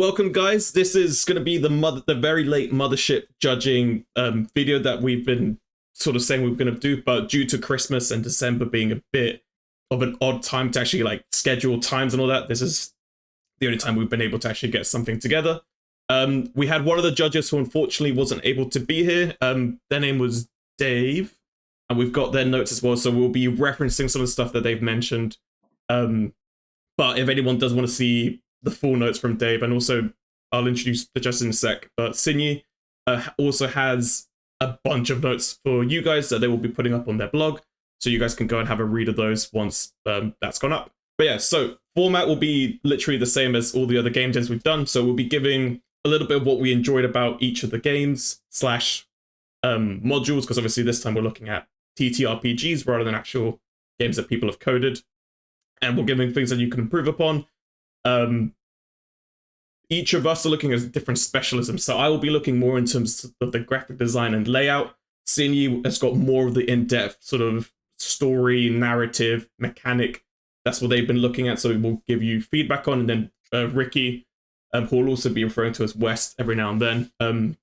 welcome guys. This is going to be the very late Mothership judging video that we've been sort of saying we we're going to do, but due to Christmas and December being a bit of an odd time to actually like schedule times and all that, this is the only time we've been able to actually get something together. We had one of the judges who unfortunately wasn't able to be here. Their name was Dave, and we've got their notes as well, so we'll be referencing some of the stuff that they've mentioned. But if anyone does want to see the full notes from Dave, and also I'll introduce the judges in a sec, but Sinyi also has a bunch of notes for you guys that they will be putting up on their blog, so you guys can go and have a read of those once that's gone up. But yeah, so format will be literally the same as all the other game jams we've done, so we'll be giving a little bit of what we enjoyed about each of the games / modules, because obviously this time we're looking at TTRPGs rather than actual games that people have coded, and we're giving things that you can improve upon. Each of us are looking at different specialisms, so I will be looking more in terms of the graphic design and layout. Sinyi has got more of the in-depth sort of story, narrative, mechanic. That's what they've been looking at, so we'll give you feedback on. And then Ricky, who will also be referring to as West every now and then,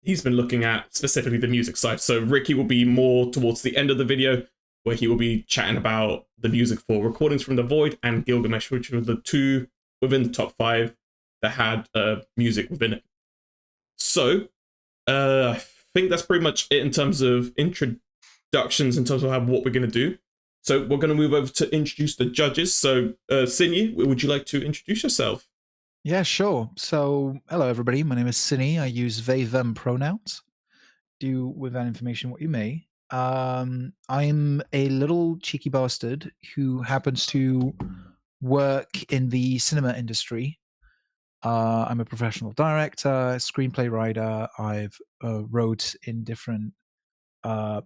he's been looking at specifically the music side. So Ricky will be more towards the end of the video, where he will be chatting about the music for Recordings from the Void and Gilgamesh, which were the two within the top 5 that had music within it. So I think that's pretty much it in terms of introductions, in terms of what we're going to do. So we're going to move over to introduce the judges. So Sinyi, would you like to introduce yourself? Yeah, sure. So hello, everybody. My name is Sinyi. I use they, them pronouns. Do with that information what you may. I'm a little cheeky bastard who happens to work in the cinema industry. I'm a professional director, screenplay writer. I've wrote in different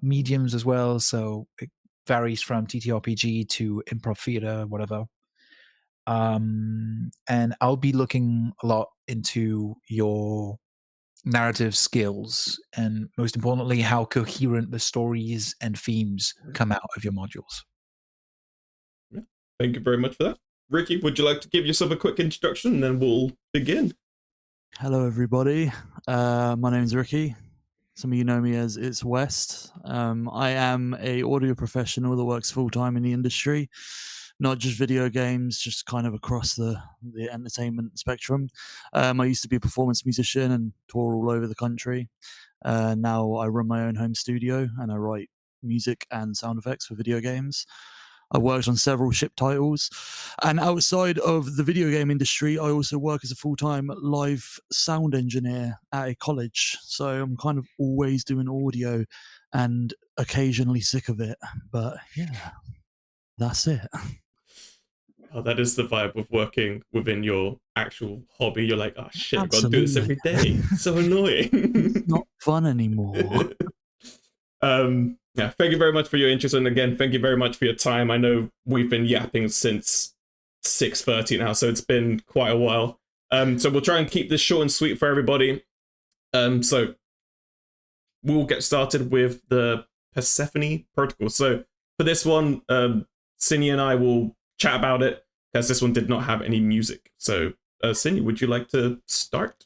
mediums as well, so it varies from TTRPG to improv theater, whatever. And I'll be looking a lot into your narrative skills, and most importantly, how coherent the stories and themes come out of your modules. Thank you very much for that. Ricky, would you like to give yourself a quick introduction, and then we'll begin? Hello, everybody. My name is Ricky. Some of you know me as It's West. I am a audio professional that works full-time in the industry, not just video games, just kind of across the entertainment spectrum. I used to be a performance musician and tour all over the country. Now I run my own home studio and I write music and sound effects for video games. I worked on several ship titles, and outside of the video game industry, I also work as a full-time live sound engineer at a college. So I'm kind of always doing audio and occasionally sick of it. But yeah, that's it. Oh, that is the vibe of working within your actual hobby. You're like, oh shit, I've got to do this every day. It's so annoying. It's not fun anymore. Yeah, thank you very much for your interest, and again, thank you very much for your time. I know we've been yapping since 6:30 now, so it's been quite a while. So we'll try and keep this short and sweet for everybody. So we'll get started with the Persephone protocol. So for this one, Sinyi and I will chat about it, because this one did not have any music. So Sinyi, would you like to start?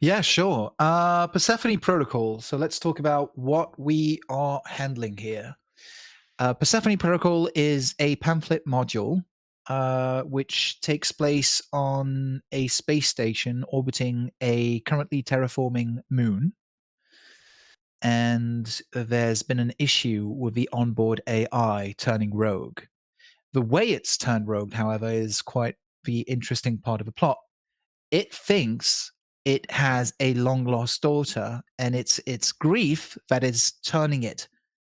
Yeah, sure. Persephone Protocol. So let's talk about what we are handling here. Persephone Protocol is a pamphlet module which takes place on a space station orbiting a currently terraforming moon. And there's been an issue with the onboard AI turning rogue. The way it's turned rogue, however, is quite the interesting part of the plot. It thinks it has a long-lost daughter, and it's grief that is turning it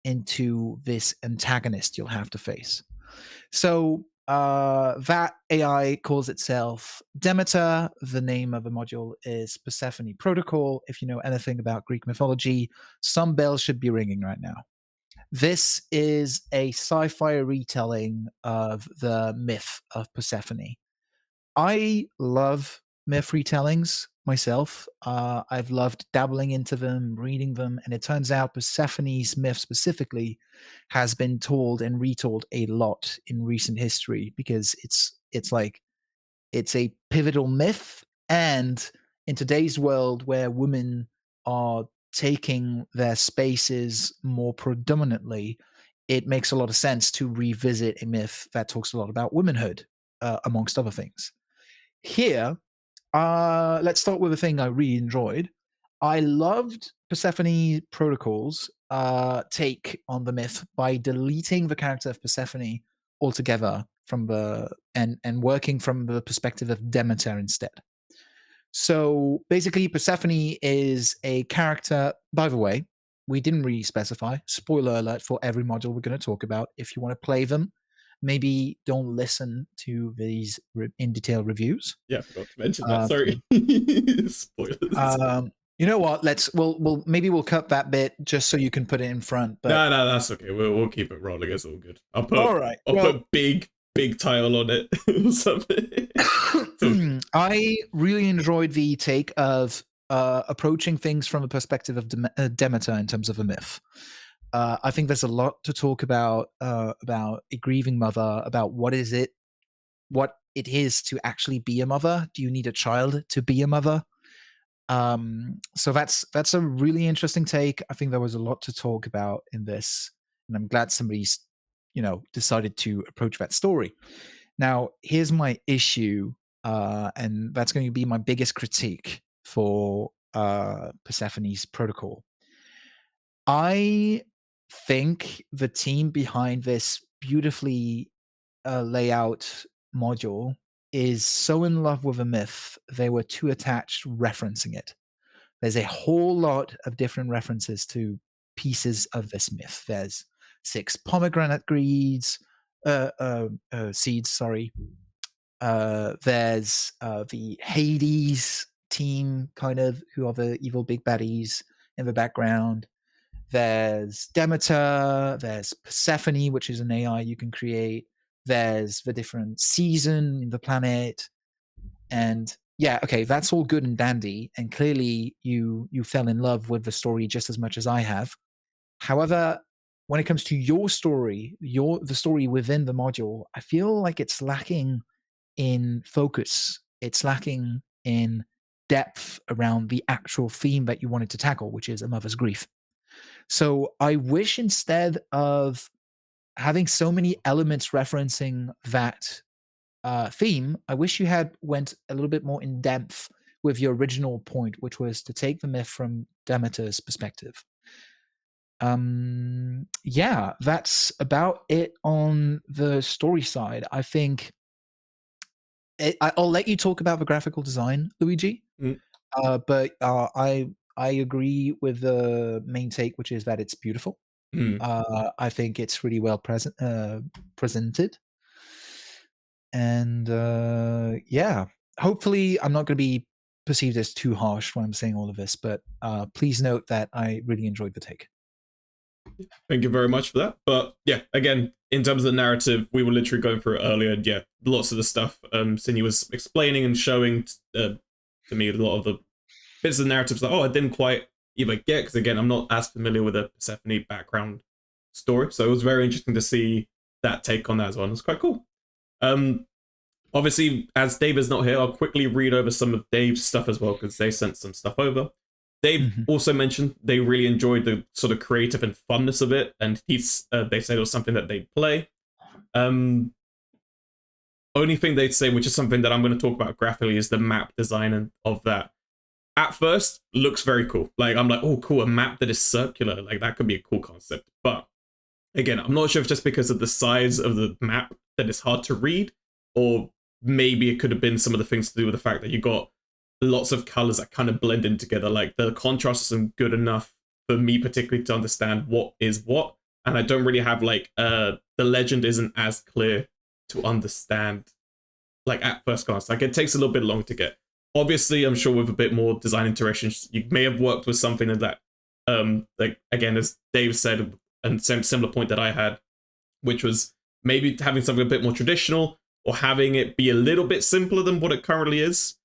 into this antagonist you'll have to face. So that AI calls itself Demeter. The name of the module is Persephone Protocol. If you know anything about Greek mythology, some bells should be ringing right now. This is a sci-fi retelling of the myth of Persephone. I love myth retellings myself. I've loved dabbling into them, reading them, and it turns out Persephone's myth specifically has been told and retold a lot in recent history, because it's a pivotal myth And in today's world where women are taking their spaces more predominantly, it makes a lot of sense to revisit a myth that talks a lot about womanhood, amongst other things. Here, let's start with a thing I really enjoyed. I loved Persephone Protocol's take on the myth by deleting the character of Persephone altogether from the and working from the perspective of Demeter instead. So basically, Persephone is a character. By the way, we didn't really specify. Spoiler alert for every module we're going to talk about. If you want to play them, maybe don't listen to these in detail reviews. Yeah, I forgot to mention that. Sorry. Spoilers. You know what? We'll maybe we'll cut that bit just so you can put it in front. But no, that's okay. We'll keep it rolling. It's all good. I'll put big title on it or something. I really enjoyed the take of approaching things from a perspective of Demeter in terms of a myth. I think there's a lot to talk about a grieving mother, about what it is to actually be a mother. Do you need a child to be a mother? So that's a really interesting take. I think there was a lot to talk about in this, and I'm glad somebody's decided to approach that story. Now, here's my issue, and that's going to be my biggest critique for Persephone's protocol. I think the team behind this beautifully layout module is so in love with a myth, they were too attached referencing it. There's a whole lot of different references to pieces of this myth. There's 6 pomegranate seeds, sorry. There's the Hades team, kind of, who are the evil big baddies in the background. There's Demeter, there's Persephone, which is an AI you can create. There's the different season in the planet. And yeah, okay, that's all good and dandy. And clearly you fell in love with the story just as much as I have. However, when it comes to your story, the story within the module, I feel like it's lacking in focus. It's lacking in depth around the actual theme that you wanted to tackle, which is a mother's grief. So I wish, instead of having so many elements referencing that theme, I wish you had went a little bit more in depth with your original point, which was to take the myth from Demeter's perspective. Yeah, that's about it on the story side. I think I'll let you talk about the graphical design, Luigi. But I agree with the main take, which is that it's beautiful. I think it's really well presented. And yeah, hopefully I'm not going to be perceived as too harsh when I'm saying all of this, but please note that I really enjoyed the take. Thank you very much for that. But yeah, again, in terms of the narrative, we were literally going through it earlier. And yeah, lots of the stuff Cindy was explaining and showing to me, a lot of the bits of the narratives that, I didn't quite either get, because again, I'm not as familiar with the Persephone background story. So it was very interesting to see that take on that as well. And it's quite cool. Obviously, as Dave is not here, I'll quickly read over some of Dave's stuff as well, because they sent some stuff over. Dave also mentioned they really enjoyed the sort of creative and funness of it, and they said it was something that they'd play. Only thing they'd say, which is something that I'm going to talk about graphically, is the map design of that. At first, looks very cool. Like, I'm like, oh, cool, a map that is circular. Like, that could be a cool concept. But again, I'm not sure if just because of the size of the map that it's hard to read, or maybe it could have been some of the things to do with the fact that you got lots of colors that kind of blend in together. Like, the contrast isn't good enough for me particularly to understand what is what, and I don't really have like the legend isn't as clear to understand like at first glance. Like, it takes a little bit long to get. Obviously, I'm sure with a bit more design iterations, you may have worked with something that like, again, as Dave said, and similar point that I had, which was maybe having something a bit more traditional, or having it be a little bit simpler than what it currently is.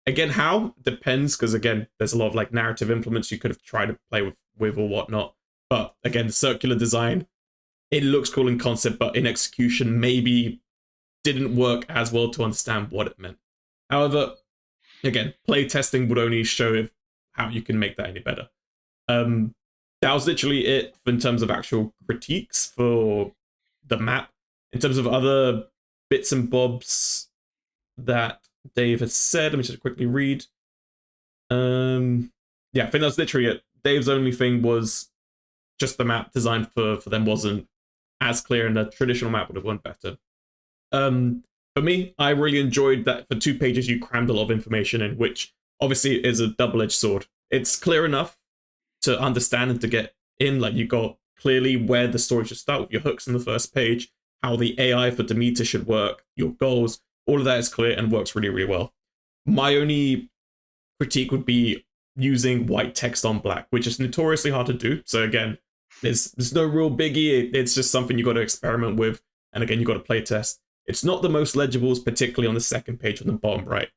Again, how? Depends, because again, there's a lot of like narrative implements you could have tried to play with or whatnot. But again, the circular design, it looks cool in concept, but in execution, maybe didn't work as well to understand what it meant. However, again, play testing would only show if, how you can make that any better. That was literally it in terms of actual critiques for the map. In terms of other bits and bobs that Dave has said, let me just quickly read. Yeah, I think that's literally it. Dave's only thing was just the map design for them wasn't as clear, and the traditional map would have went better. For me, I really enjoyed that for 2 pages you crammed a lot of information in, which obviously is a double-edged sword. It's clear enough to understand and to get in, like you got clearly where the story should start with your hooks in the first page, how the AI for Demeter should work, your goals, all of that is clear and works really, really well. My only critique would be using white text on black, which is notoriously hard to do. So again, there's no real biggie. It's just something you got to experiment with, and again, you got to play test. It's not the most legible, particularly on the second page on the bottom right.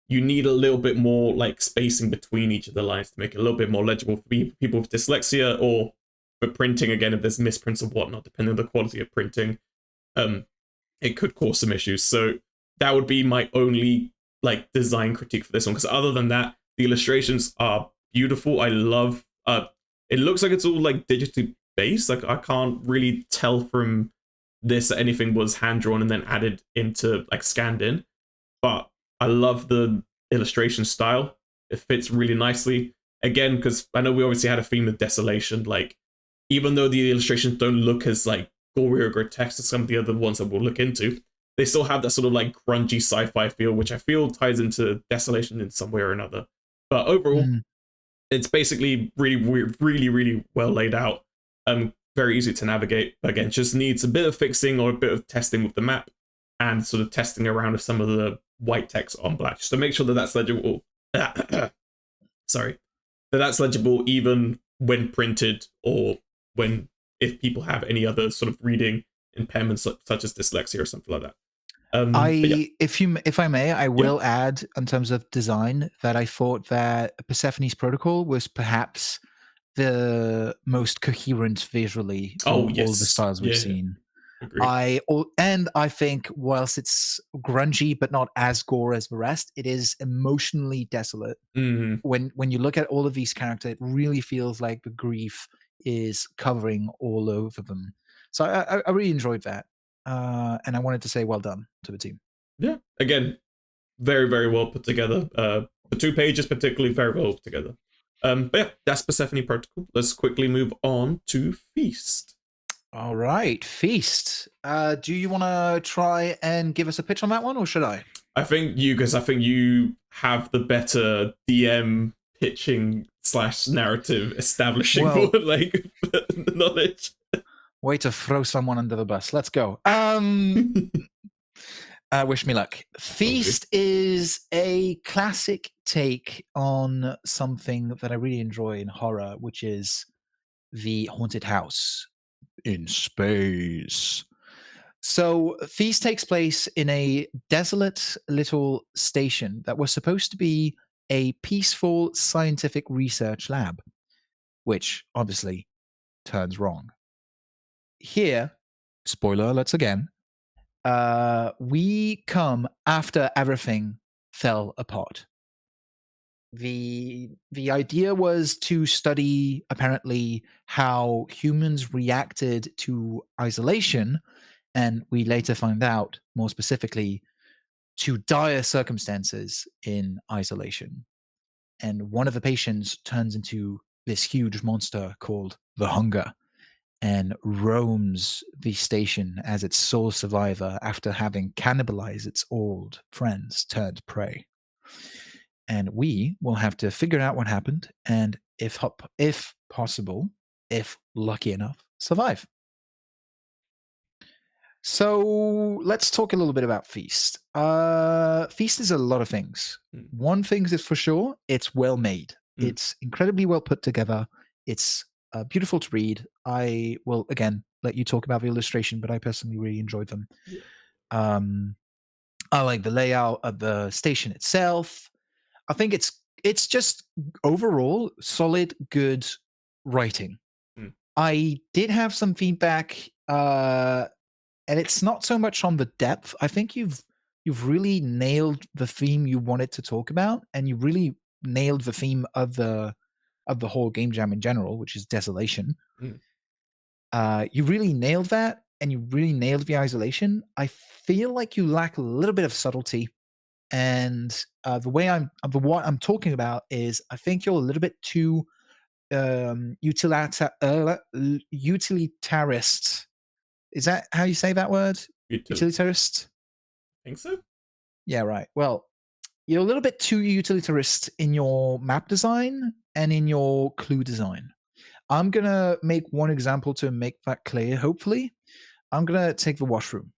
You need a little bit more like spacing between each of the lines to make it a little bit more legible for people with dyslexia, or for printing, again, if there's misprints or whatnot, depending on the quality of printing. It could cause some issues. So that would be my only like design critique for this one, because other than that, the illustrations are beautiful. I love it looks like it's all like digitally based. Like I can't really tell from this that anything was hand drawn and then added into like scanned in, but I love the illustration style. It fits really nicely, again, because I know we obviously had a theme of desolation. Like, even though the illustrations don't look as like gory or grotesque as some of the other ones that we'll look into, they still have that sort of like grungy sci-fi feel, which I feel ties into desolation in some way or another. But overall, it's basically really well laid out. Very easy to navigate. But again, just needs a bit of fixing or a bit of testing with the map, and sort of testing around with some of the white text on black, just to make sure that that's legible. Sorry, that's legible even when printed, or when if people have any other sort of reading impairments such as dyslexia or something like that. If I may, I will add in terms of design that I thought that Persephone's Protocol was perhaps the most coherent visually from all of the styles we've seen. Agreed. I think whilst it's grungy but not as gore as the rest, it is emotionally desolate. When you look at all of these characters, it really feels like the grief is covering all over them. So I really enjoyed that. And I wanted to say well done to the team. Yeah, again, very well put together. The 2 pages particularly very well put together. But yeah, that's Persephone Protocol. Let's quickly move on to Feast. All right, Feast. Do you want to try and give us a pitch on that one, or should I? I think you have the better DM pitching / narrative establishing like knowledge. Way to throw someone under the bus. Let's go. Wish me luck. Feast is a classic take on something that I really enjoy in horror, which is the haunted house in space. So Feast takes place in a desolate little station that was supposed to be a peaceful scientific research lab, which obviously turns wrong. Here, spoiler alerts again, we come after everything fell apart. The idea was to study, apparently, how humans reacted to isolation, and we later find out, more specifically, to dire circumstances in isolation. And one of the patients turns into this huge monster called the Hunger, and roams the station as its sole survivor after having cannibalized its old friends turned prey. And we will have to figure out what happened, and if possible, if lucky enough, survive. So let's talk a little bit about Feast. Feast is a lot of things. One thing is for sure, it's well made. It's incredibly well put together. It's beautiful to read. I will, again, let you talk about the illustration, but I personally really enjoyed them. I like the layout of the station itself. I think it's just overall solid, good writing. I did have some feedback, and it's not so much on the depth. I think you've you've really nailed the theme you wanted to talk about, and you really nailed the theme of the whole game jam in general, which is desolation. You really nailed that, and you really nailed the isolation. I feel like you lack a little bit of subtlety, and what I'm talking about is I think you're a little bit too utilitarist. Is that how you say that word? Utilitarist? I think so. Yeah, right. Well, you're a little bit too utilitarist in your map design and in your clue design. I'm going to make one example to make that clear, hopefully. I'm going to take the washroom.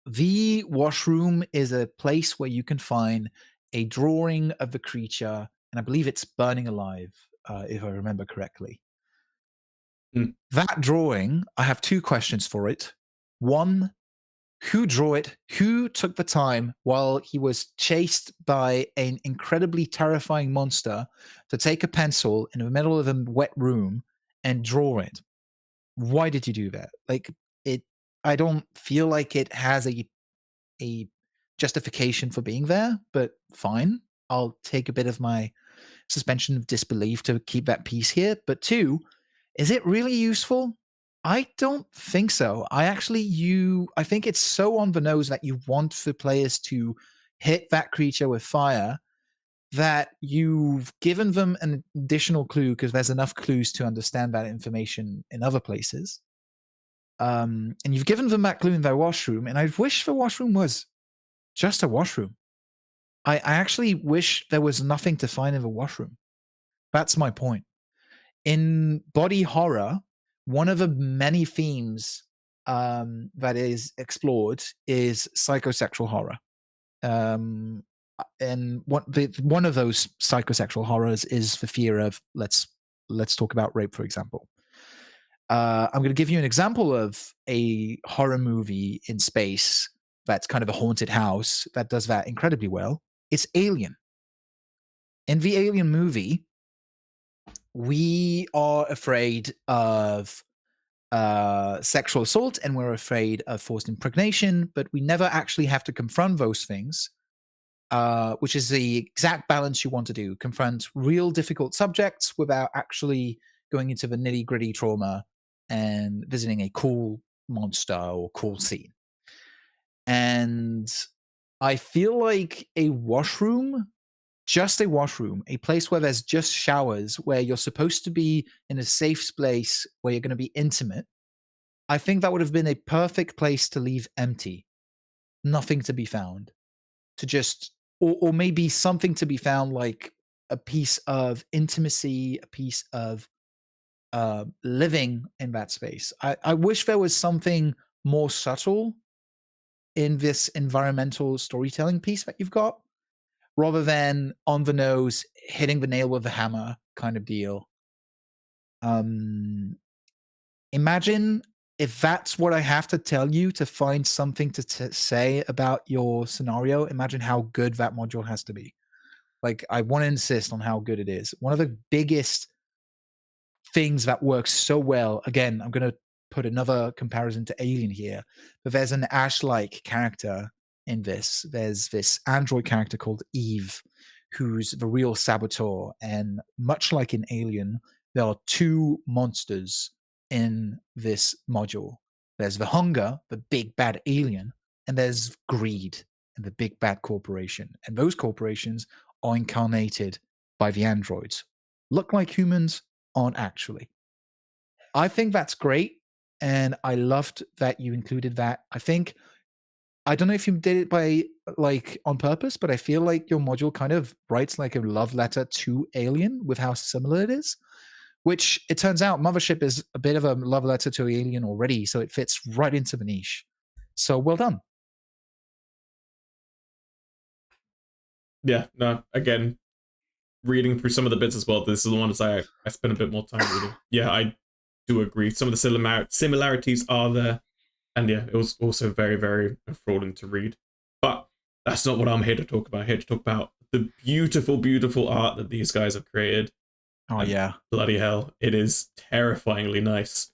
The washroom is a place where you can find a drawing of the creature, and I believe it's burning alive, if I remember correctly. That drawing, I have two questions for it. One, who drew it? Who took the time while he was chased by an incredibly terrifying monster to take a pencil in the middle of a wet room and draw it? Why did you do that? Like, I don't feel like it has a justification for being there, but fine. I'll take a bit of my suspension of disbelief to keep that peace here. But two, is it really useful? I don't think so. I think it's so on the nose that you want the players to hit that creature with fire that you've given them an additional clue, because there's enough clues to understand that information in other places. And you've given them that clue in their washroom, and I wish the washroom was just a washroom. I actually wish there was nothing to find in the washroom. That's my point. In body horror, one of the many themes that is explored is psychosexual horror. And one of those psychosexual horrors is the fear of, let's talk about rape, for example. I'm going to give you an example of a horror movie in space that's kind of a haunted house that does that incredibly well. It's Alien. In the Alien movie, we are afraid of sexual assault, and we're afraid of forced impregnation, but we never actually have to confront those things, which is the exact balance you want to do. Confront real difficult subjects without actually going into the nitty-gritty trauma and visiting a cool monster or cool scene. And I feel like a washroom, just a washroom, a place where there's just showers, where you're supposed to be in a safe space where you're going to be intimate, I think that would have been a perfect place to leave empty. Nothing to be found. To just, or maybe something to be found, like a piece of intimacy, a piece of living in that space. I wish there was something more subtle in this environmental storytelling piece that you've got, rather than on the nose, hitting the nail with a hammer kind of deal. Imagine if that's what I have to tell you to find something to say about your scenario. Imagine how good that module has to be. Like, I want to insist on how good it is. One of the biggest things that works so well, again, I'm going to put another comparison to Alien here, but there's an Ash-like character in this. There's this android character called Eve, who's the real saboteur. And much like in Alien, there are two monsters in this module. There's the hunger, the big bad alien, and there's greed and the big bad corporation. And those corporations are incarnated by the androids. Look like humans, aren't actually. I think that's great, and I loved that you included that. I don't know if you did it by, like, on purpose, but I feel like your module kind of writes like a love letter to Alien with how similar it is, which it turns out Mothership is a bit of a love letter to Alien already, so it fits right into the niche. So well done. Yeah, no, again, reading through some of the bits as well, this is the ones I spent a bit more time reading. Yeah, I do agree. Some of the similarities are there. And yeah, it was also very, very enthralling to read. But that's not what I'm here to talk about. I'm here to talk about the beautiful, beautiful art that these guys have created. Oh, yeah. Bloody hell, it is terrifyingly nice.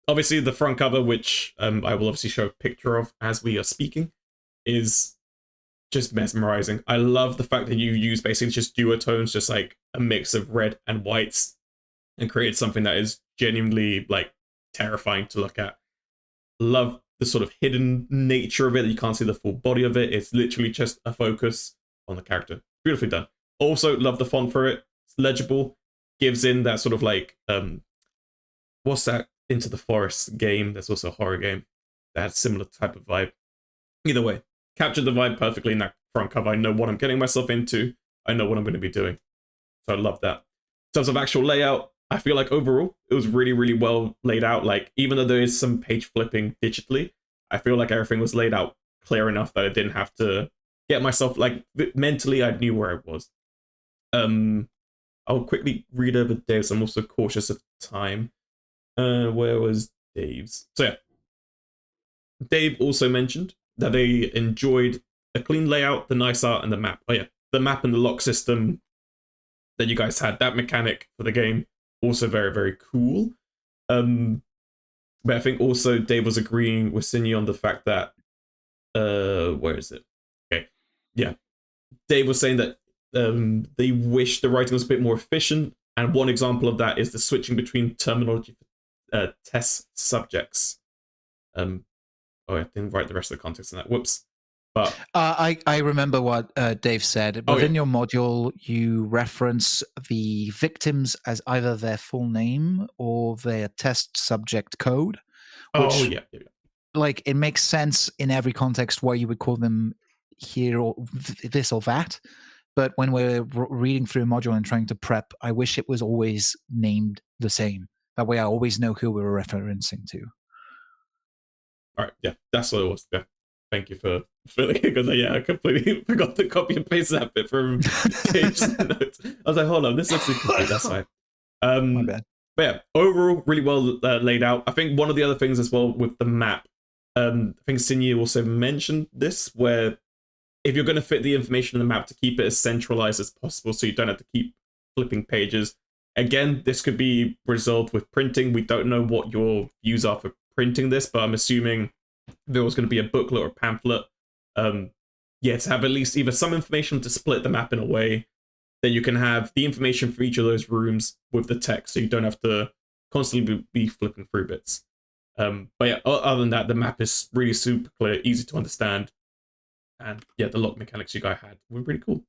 obviously the front cover, which I will obviously show a picture of as we are speaking, is just mesmerizing. I love the fact that you use basically just duotones, just like a mix of red and whites, and create something that is genuinely like terrifying to look at. Love the sort of hidden nature of it, that you can't see the full body of it. It's literally just a focus on the character. Beautifully done. Also love the font for it. It's legible, gives in that sort of like what's that Into the Forest game? There's also a horror game that has similar type of vibe. Either way, captured the vibe perfectly in that front cover. I know what I'm getting myself into. I know what I'm going to be doing. So I love that. In terms of actual layout, I feel like overall it was really, really well laid out. Like, even though there is some page flipping digitally, I feel like everything was laid out clear enough that I didn't have to get myself, like, mentally I knew where I was. I'll quickly read over Dave's. I'm also cautious of time. Where was Dave's? So yeah, Dave also mentioned that they enjoyed a clean layout, the nice art, and the map. Oh yeah, the map and the lock system that you guys had, that mechanic for the game, also very, very cool. But I think also Dave was agreeing with Sinyi on the fact that where is it? Okay, yeah, Dave was saying that they wish the writing was a bit more efficient, and one example of that is the switching between terminology test subjects. Oh, I didn't write the rest of the context in that. Whoops. But I remember what Dave said. Within your module, you reference the victims as either their full name or their test subject code. Which, like, it makes sense in every context where you would call them here or this or that. But when we're reading through a module and trying to prep, I wish it was always named the same. That way I always know who we're referencing to. All right, yeah, that's what it was. Yeah. Thank you for filling it, because I completely forgot to copy and paste that bit from page notes. I was like, hold on, this looks incomplete. That's fine. My bad. But yeah, overall, really well laid out. I think one of the other things as well with the map, I think Sinyi also mentioned this, where if you're going to fit the information in the map to keep it as centralized as possible, so you don't have to keep flipping pages. Again, this could be resolved with printing. We don't know what your views are for printing this, but I'm assuming there was going to be a booklet or a pamphlet. To have at least either some information to split the map in a way that you can have the information for each of those rooms with the text, so you don't have to constantly be flipping through bits. But yeah, other than that, the map is really super clear, easy to understand, and yeah, the lock mechanics you guys had were really cool.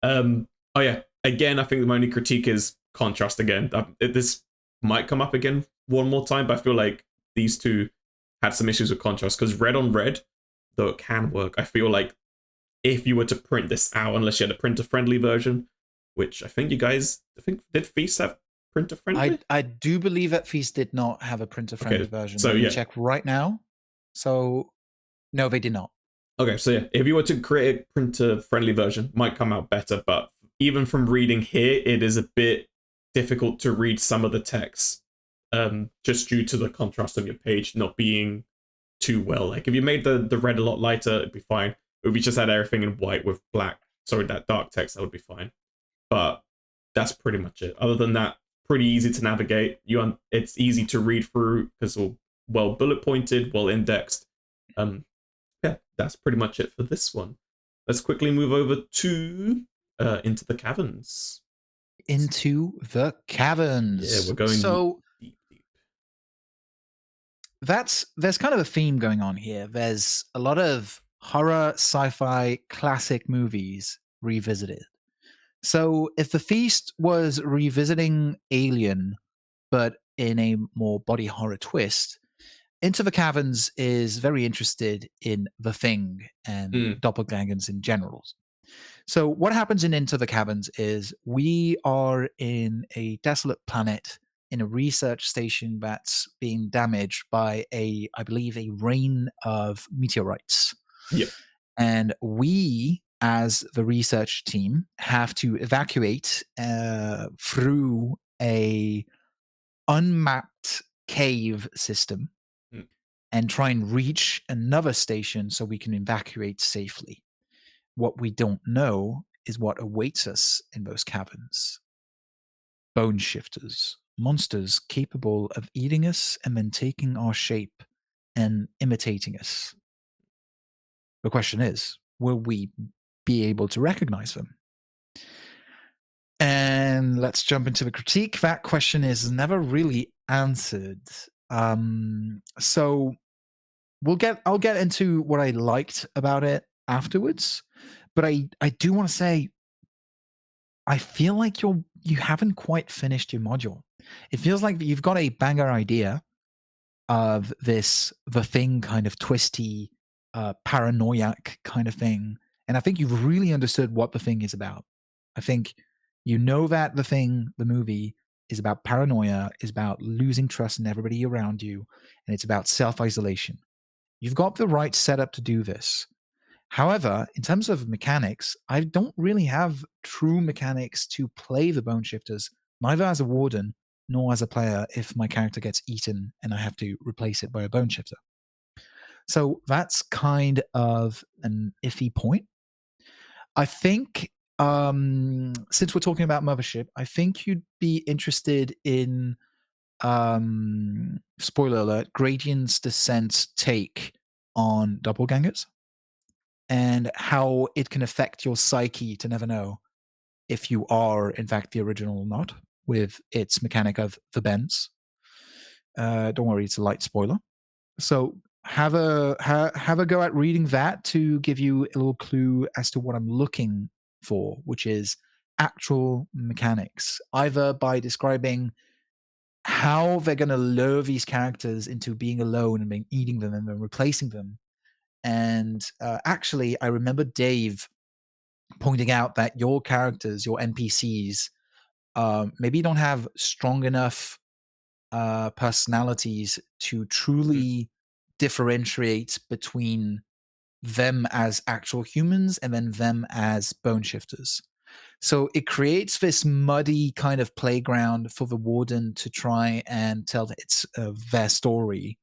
Oh yeah, again, I think my only critique is contrast again. This might come up again one more time, but I feel like these two had some issues with contrast, because red on red, though it can work, I feel like if you were to print this out, unless you had a printer-friendly version, which I think you guys, did Feast have printer-friendly? I do believe that Feast did not have a printer-friendly version. So Let me check right now. So, no, they did not. Okay, so yeah, if you were to create a printer-friendly version, might come out better, but even from reading here, it is a bit difficult to read some of the text, just due to the contrast of your page not being too well. Like, if you made the red a lot lighter, it'd be fine. If we just had everything in white with that dark text, that would be fine. But that's pretty much it. Other than that, pretty easy to navigate. It's easy to read through because it's all well bullet pointed, well indexed. Yeah, that's pretty much it for this one. Let's quickly move over to Into the Caverns. Into the Caverns. Yeah, we're going deep. There's kind of a theme going on here. There's a lot of horror, sci-fi, classic movies revisited. So if The Feast was revisiting Alien, but in a more body horror twist, Into the Caverns is very interested in The Thing and doppelgangers in general. So what happens in Into the Caverns is we are in a desolate planet in a research station that's being damaged by I believe, a rain of meteorites. Yep. And we, as the research team, have to evacuate through a unmapped cave system and try and reach another station so we can evacuate safely. What we don't know is what awaits us in those caverns. Bone shifters monsters capable of eating us and then taking our shape and imitating us. The question is, will we be able to recognize them? And let's jump into the critique. That question is never really answered. So I'll get into what I liked about it afterwards. But I do want to say, I feel like you haven't quite finished your module. It feels like you've got a banger idea of the thing kind of twisty, paranoiac kind of thing. And I think you've really understood what the thing is about. I think you know that the movie, is about paranoia, is about losing trust in everybody around you, and it's about self-isolation. You've got the right setup to do this. However, in terms of mechanics, I don't really have true mechanics to play the Bone Shifters, neither as a warden nor as a player if my character gets eaten and I have to replace it by a Bone Shifter. So that's kind of an iffy point. I think, since we're talking about Mothership, I think you'd be interested in, spoiler alert, Gradient's Descent's take on doppelgangers and how it can affect your psyche to never know if you are, in fact, the original or not, with its mechanic of the bends. Don't worry, it's a light spoiler. So have a go at reading that to give you a little clue as to what I'm looking for, which is actual mechanics, either by describing how they're going to lure these characters into being alone and eating them and then replacing them. And actually, I remember Dave pointing out that your characters, your NPCs, maybe don't have strong enough personalities to truly differentiate between them as actual humans and then them as bone shifters. So it creates this muddy kind of playground for the warden to try and tell their story,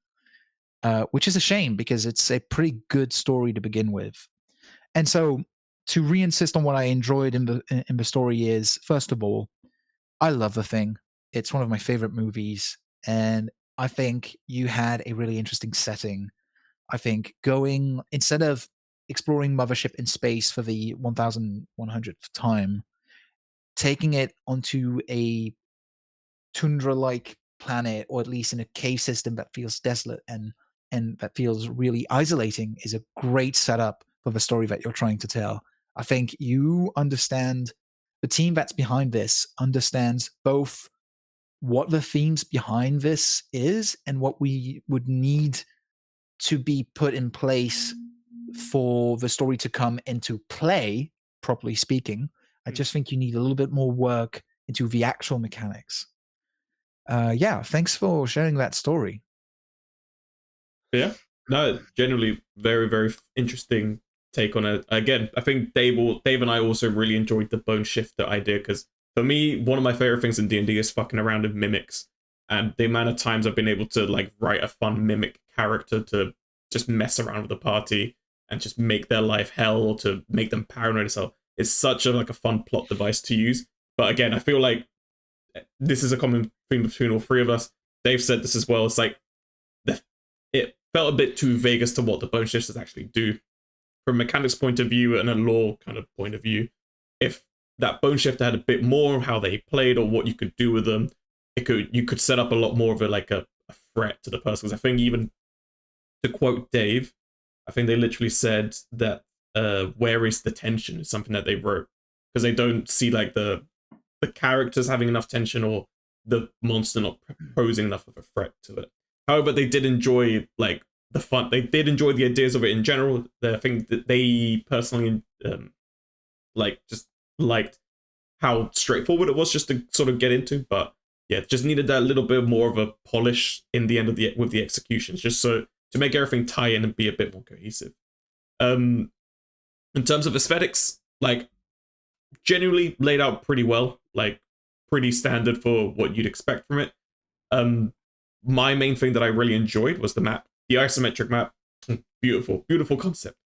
which is a shame because it's a pretty good story to begin with. And so to re-insist on what I enjoyed in the story is, first of all, I love The Thing. It's one of my favorite movies, and I think you had a really interesting setting. I think instead of exploring Mothership in space for the 1100th time, taking it onto a tundra-like planet, or at least in a cave system that feels desolate and that feels really isolating, is a great setup for the story that you're trying to tell. I think you understand, the team that's behind this understands both what the themes behind this is and what we would need to be put in place for the story to come into play, properly speaking. I just think you need a little bit more work into the actual mechanics. Yeah, thanks for sharing that story. Yeah, no, generally very, very interesting take on it. Again, I think Dave and I also really enjoyed the bone shifter idea, because for me, one of my favorite things in D&D is fucking around with mimics, and the amount of times I've been able to like write a fun mimic character to just mess around with the party and just make their life hell, or to make them paranoid as hell. It's such a fun plot device to use. But again, I feel like this is a common theme between all three of us. Dave said this as well. It's like it felt a bit too vague as to what the bone shifters actually do. From a mechanics point of view and a lore kind of point of view, if that bone shifter had a bit more how they played or what you could do with them, you could set up a lot more of a threat to the person. Because I think, even to quote Dave, I think they literally said that where is the tension is something that they wrote, because they don't see like the characters having enough tension or the monster not posing enough of a threat to it. However, they did enjoy like the fun. They did enjoy the ideas of it in general. I think that they personally just liked how straightforward it was just to sort of get into. But yeah, just needed that little bit more of a polish in the end of with the executions, just so to make everything tie in and be a bit more cohesive. In terms of aesthetics, like genuinely laid out pretty well, like pretty standard for what you'd expect from it. My main thing that I really enjoyed was the map. The isometric map, beautiful concept.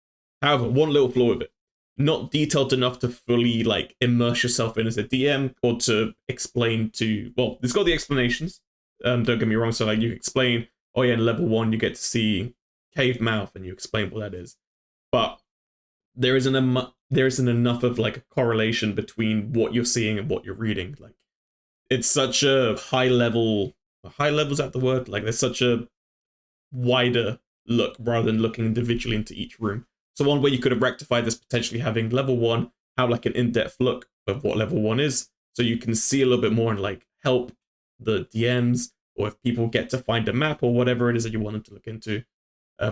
However, one little flaw with it. not detailed enough to fully like immerse yourself in as a DM or to explain to. Well, it's got the explanations. Don't get me wrong. So like you explain, oh yeah, in level 1 you get to see cave mouth, and you explain what that is, but there isn't enough of like a correlation between what you're seeing and what you're reading. Like it's such a high level's that the word? Like there's such a wider look rather than looking individually into each room. So one way you could have rectified this, potentially having level 1 have like an in-depth look of what level 1 is, so you can see a little bit more and like help the DMs, or if people get to find a map or whatever it is that you want them to look into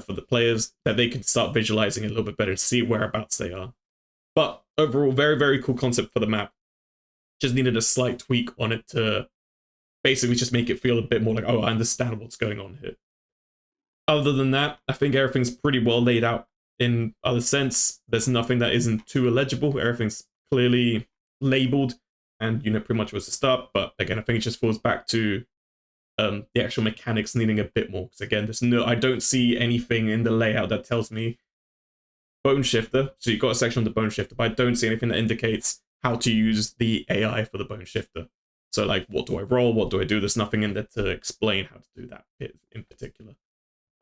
for the players, that they can start visualizing it a little bit better and see whereabouts they are. But overall, very, very cool concept for the map. Just needed a slight tweak on it to basically just make it feel a bit more like, oh, I understand what's going on here. Other than that, I think everything's pretty well laid out in other sense. There's nothing that isn't too illegible. Everything's clearly labeled, and you know pretty much what's to start. But again, I think it just falls back to the actual mechanics needing a bit more. Because again, I don't see anything in the layout that tells me bone shifter. So you've got a section on the bone shifter, but I don't see anything that indicates how to use the AI for the bone shifter. So like, what do I roll? What do I do? There's nothing in there to explain how to do that bit in particular.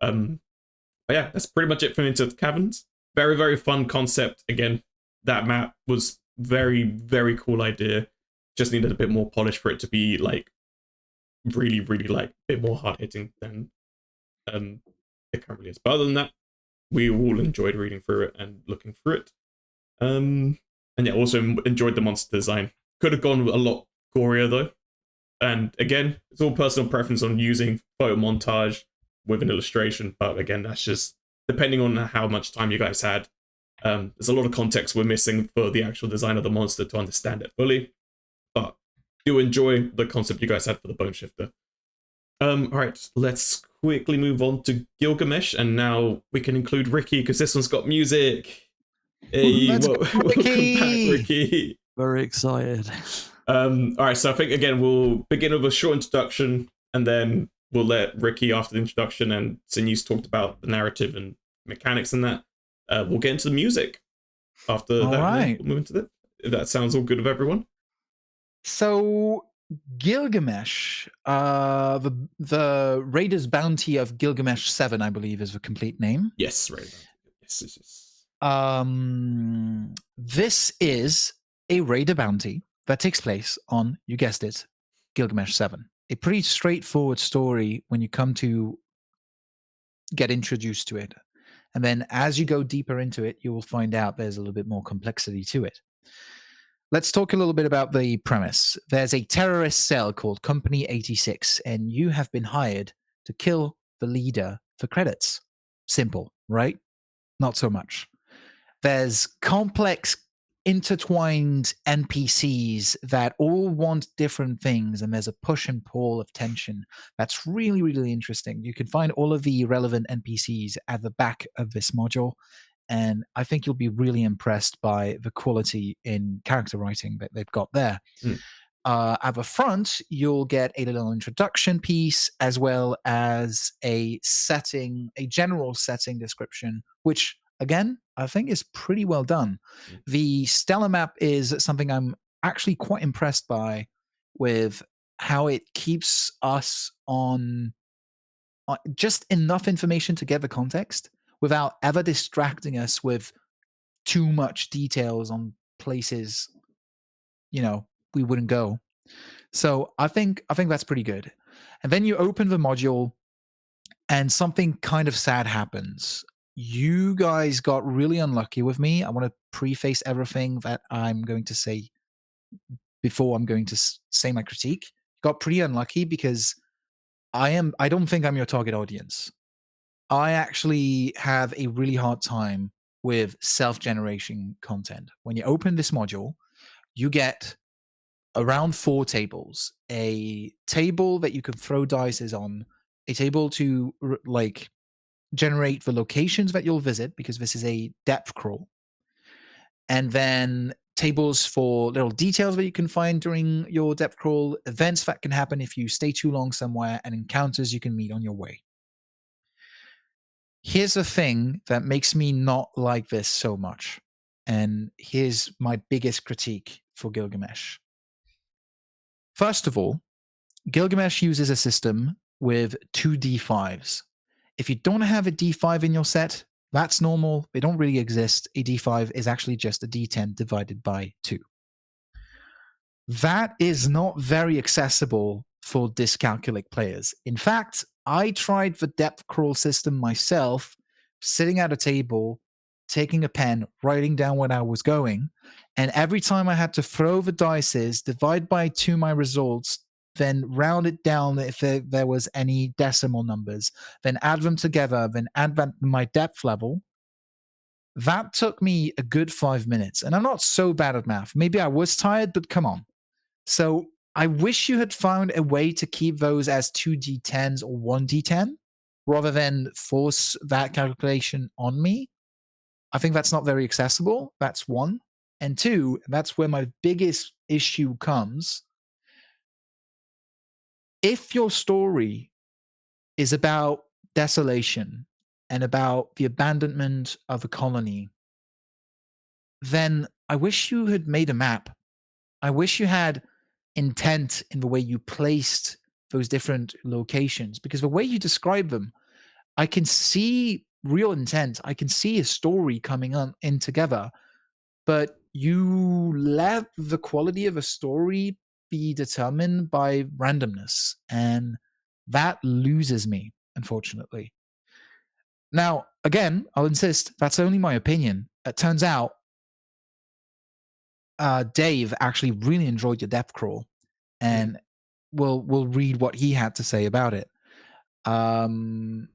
But yeah, that's pretty much it for Into the Caverns. Very, very fun concept. Again, that map was very, very cool idea. Just needed a bit more polish for it to be like really, really like a bit more hard hitting than it currently is. But other than that, we all enjoyed reading through it and looking through it. And yeah, also enjoyed the monster design. Could have gone a lot gorier though. And again, it's all personal preference on using photo montage with an illustration, but again, that's just depending on how much time you guys had. There's a lot of context we're missing for the actual design of the monster to understand it fully, but do enjoy the concept you guys had for the bone shifter. All right, let's quickly move on to Gilgamesh, and now we can include Ricky because this one's got music. Hey, welcome back, Ricky. Very excited. All right, so I think again we'll begin with a short introduction, and then we'll let Ricky, after the introduction, and Sinews talked about the narrative and mechanics and that, we'll get into the music after all that. Right. We'll move into that. If that sounds all good with everyone. So Gilgamesh, the Raider's Bounty of Gilgamesh-VII, I believe, is the complete name. Yes, right. Yes. This is a Raider bounty that takes place on, you guessed it, Gilgamesh-VII. A pretty straightforward story when you come to get introduced to it. And then as you go deeper into it, you will find out there's a little bit more complexity to it. Let's talk a little bit about the premise. There's a terrorist cell called Company 86, and you have been hired to kill the leader for credits. Simple, right? Not so much. There's complex, intertwined NPCs that all want different things, and there's a push and pull of tension that's really, really interesting. You can find all of the relevant NPCs at the back of this module, and I think you'll be really impressed by the quality in character writing that they've got there. At the front, you'll get a little introduction piece as well as a general setting description, which again, I think is pretty well done. The stellar map is something I'm actually quite impressed by, with how it keeps us on just enough information to get the context without ever distracting us with too much details on places, we wouldn't go. So I think that's pretty good. And then you open the module and something kind of sad happens. You guys got really unlucky with me. I want to preface everything that I'm going to say before I'm going to say my critique. Got pretty unlucky because I don't think I'm your target audience. I actually have a really hard time with self-generation content. When you open this module, you get around 4 tables. A table that you can throw dice on, a table to generate the locations that you'll visit, because this is a depth crawl, and then tables for little details that you can find during your depth crawl, events that can happen if you stay too long somewhere, and encounters you can meet on your way. Here's the thing that makes me not like this so much. And here's my biggest critique for Gilgamesh. First of all, Gilgamesh uses a system with 2 D5s. If you don't have a D5 in your set, that's normal. They don't really exist. A D5 is actually just a D10 divided by 2. That is not very accessible for dyscalculic players. In fact, I tried the depth crawl system myself, sitting at a table, taking a pen, writing down what I was going, and every time I had to throw the dices, divide by 2 my results, then round it down if there was any decimal numbers, then add them together, then add that to my depth level. That took me a good 5 minutes. And I'm not so bad at math. Maybe I was tired, but come on. So I wish you had found a way to keep those as 2 D10s or 1 D10 rather than force that calculation on me. I think that's not very accessible. That's one. And two, that's where my biggest issue comes. If your story is about desolation and about the abandonment of a colony, then I wish you had made a map. I wish you had intent in the way you placed those different locations, because the way you describe them, I can see real intent. I can see a story coming on in together, but you let the quality of a story be determined by randomness, and that loses me, unfortunately. Now, again, I'll insist, that's only my opinion. It turns out Dave actually really enjoyed your depth crawl, and we'll read what he had to say about it. In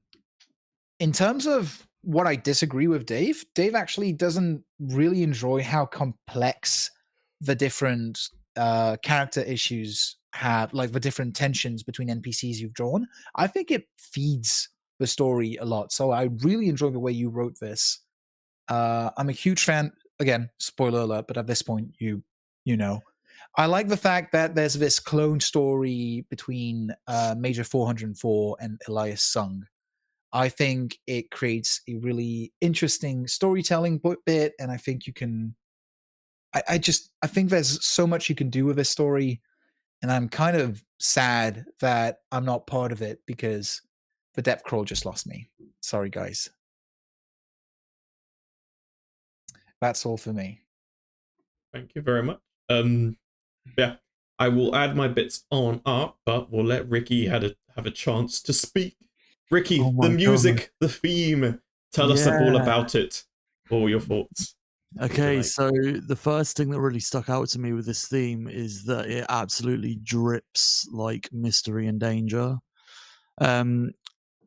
terms of what I disagree with Dave actually doesn't really enjoy how complex the different character issues have, like the different tensions between NPCs you've drawn. I think it feeds the story a lot. So I really enjoy the way you wrote this. I'm a huge fan. Again, spoiler alert, but at this point, you know. I like the fact that there's this clone story between Major 404 and Elias Sung. I think it creates a really interesting storytelling bit, and I think you can. I think there's so much you can do with this story, and I'm kind of sad that I'm not part of it because the depth crawl just lost me. Sorry, guys. That's all for me. Thank you very much. Yeah, I will add my bits on up, but we'll let Ricky have a chance to speak. Ricky, the music, the theme. Tell us all about it. All your thoughts. Okay, so the first thing that really stuck out to me with this theme is that it absolutely drips like mystery and danger. And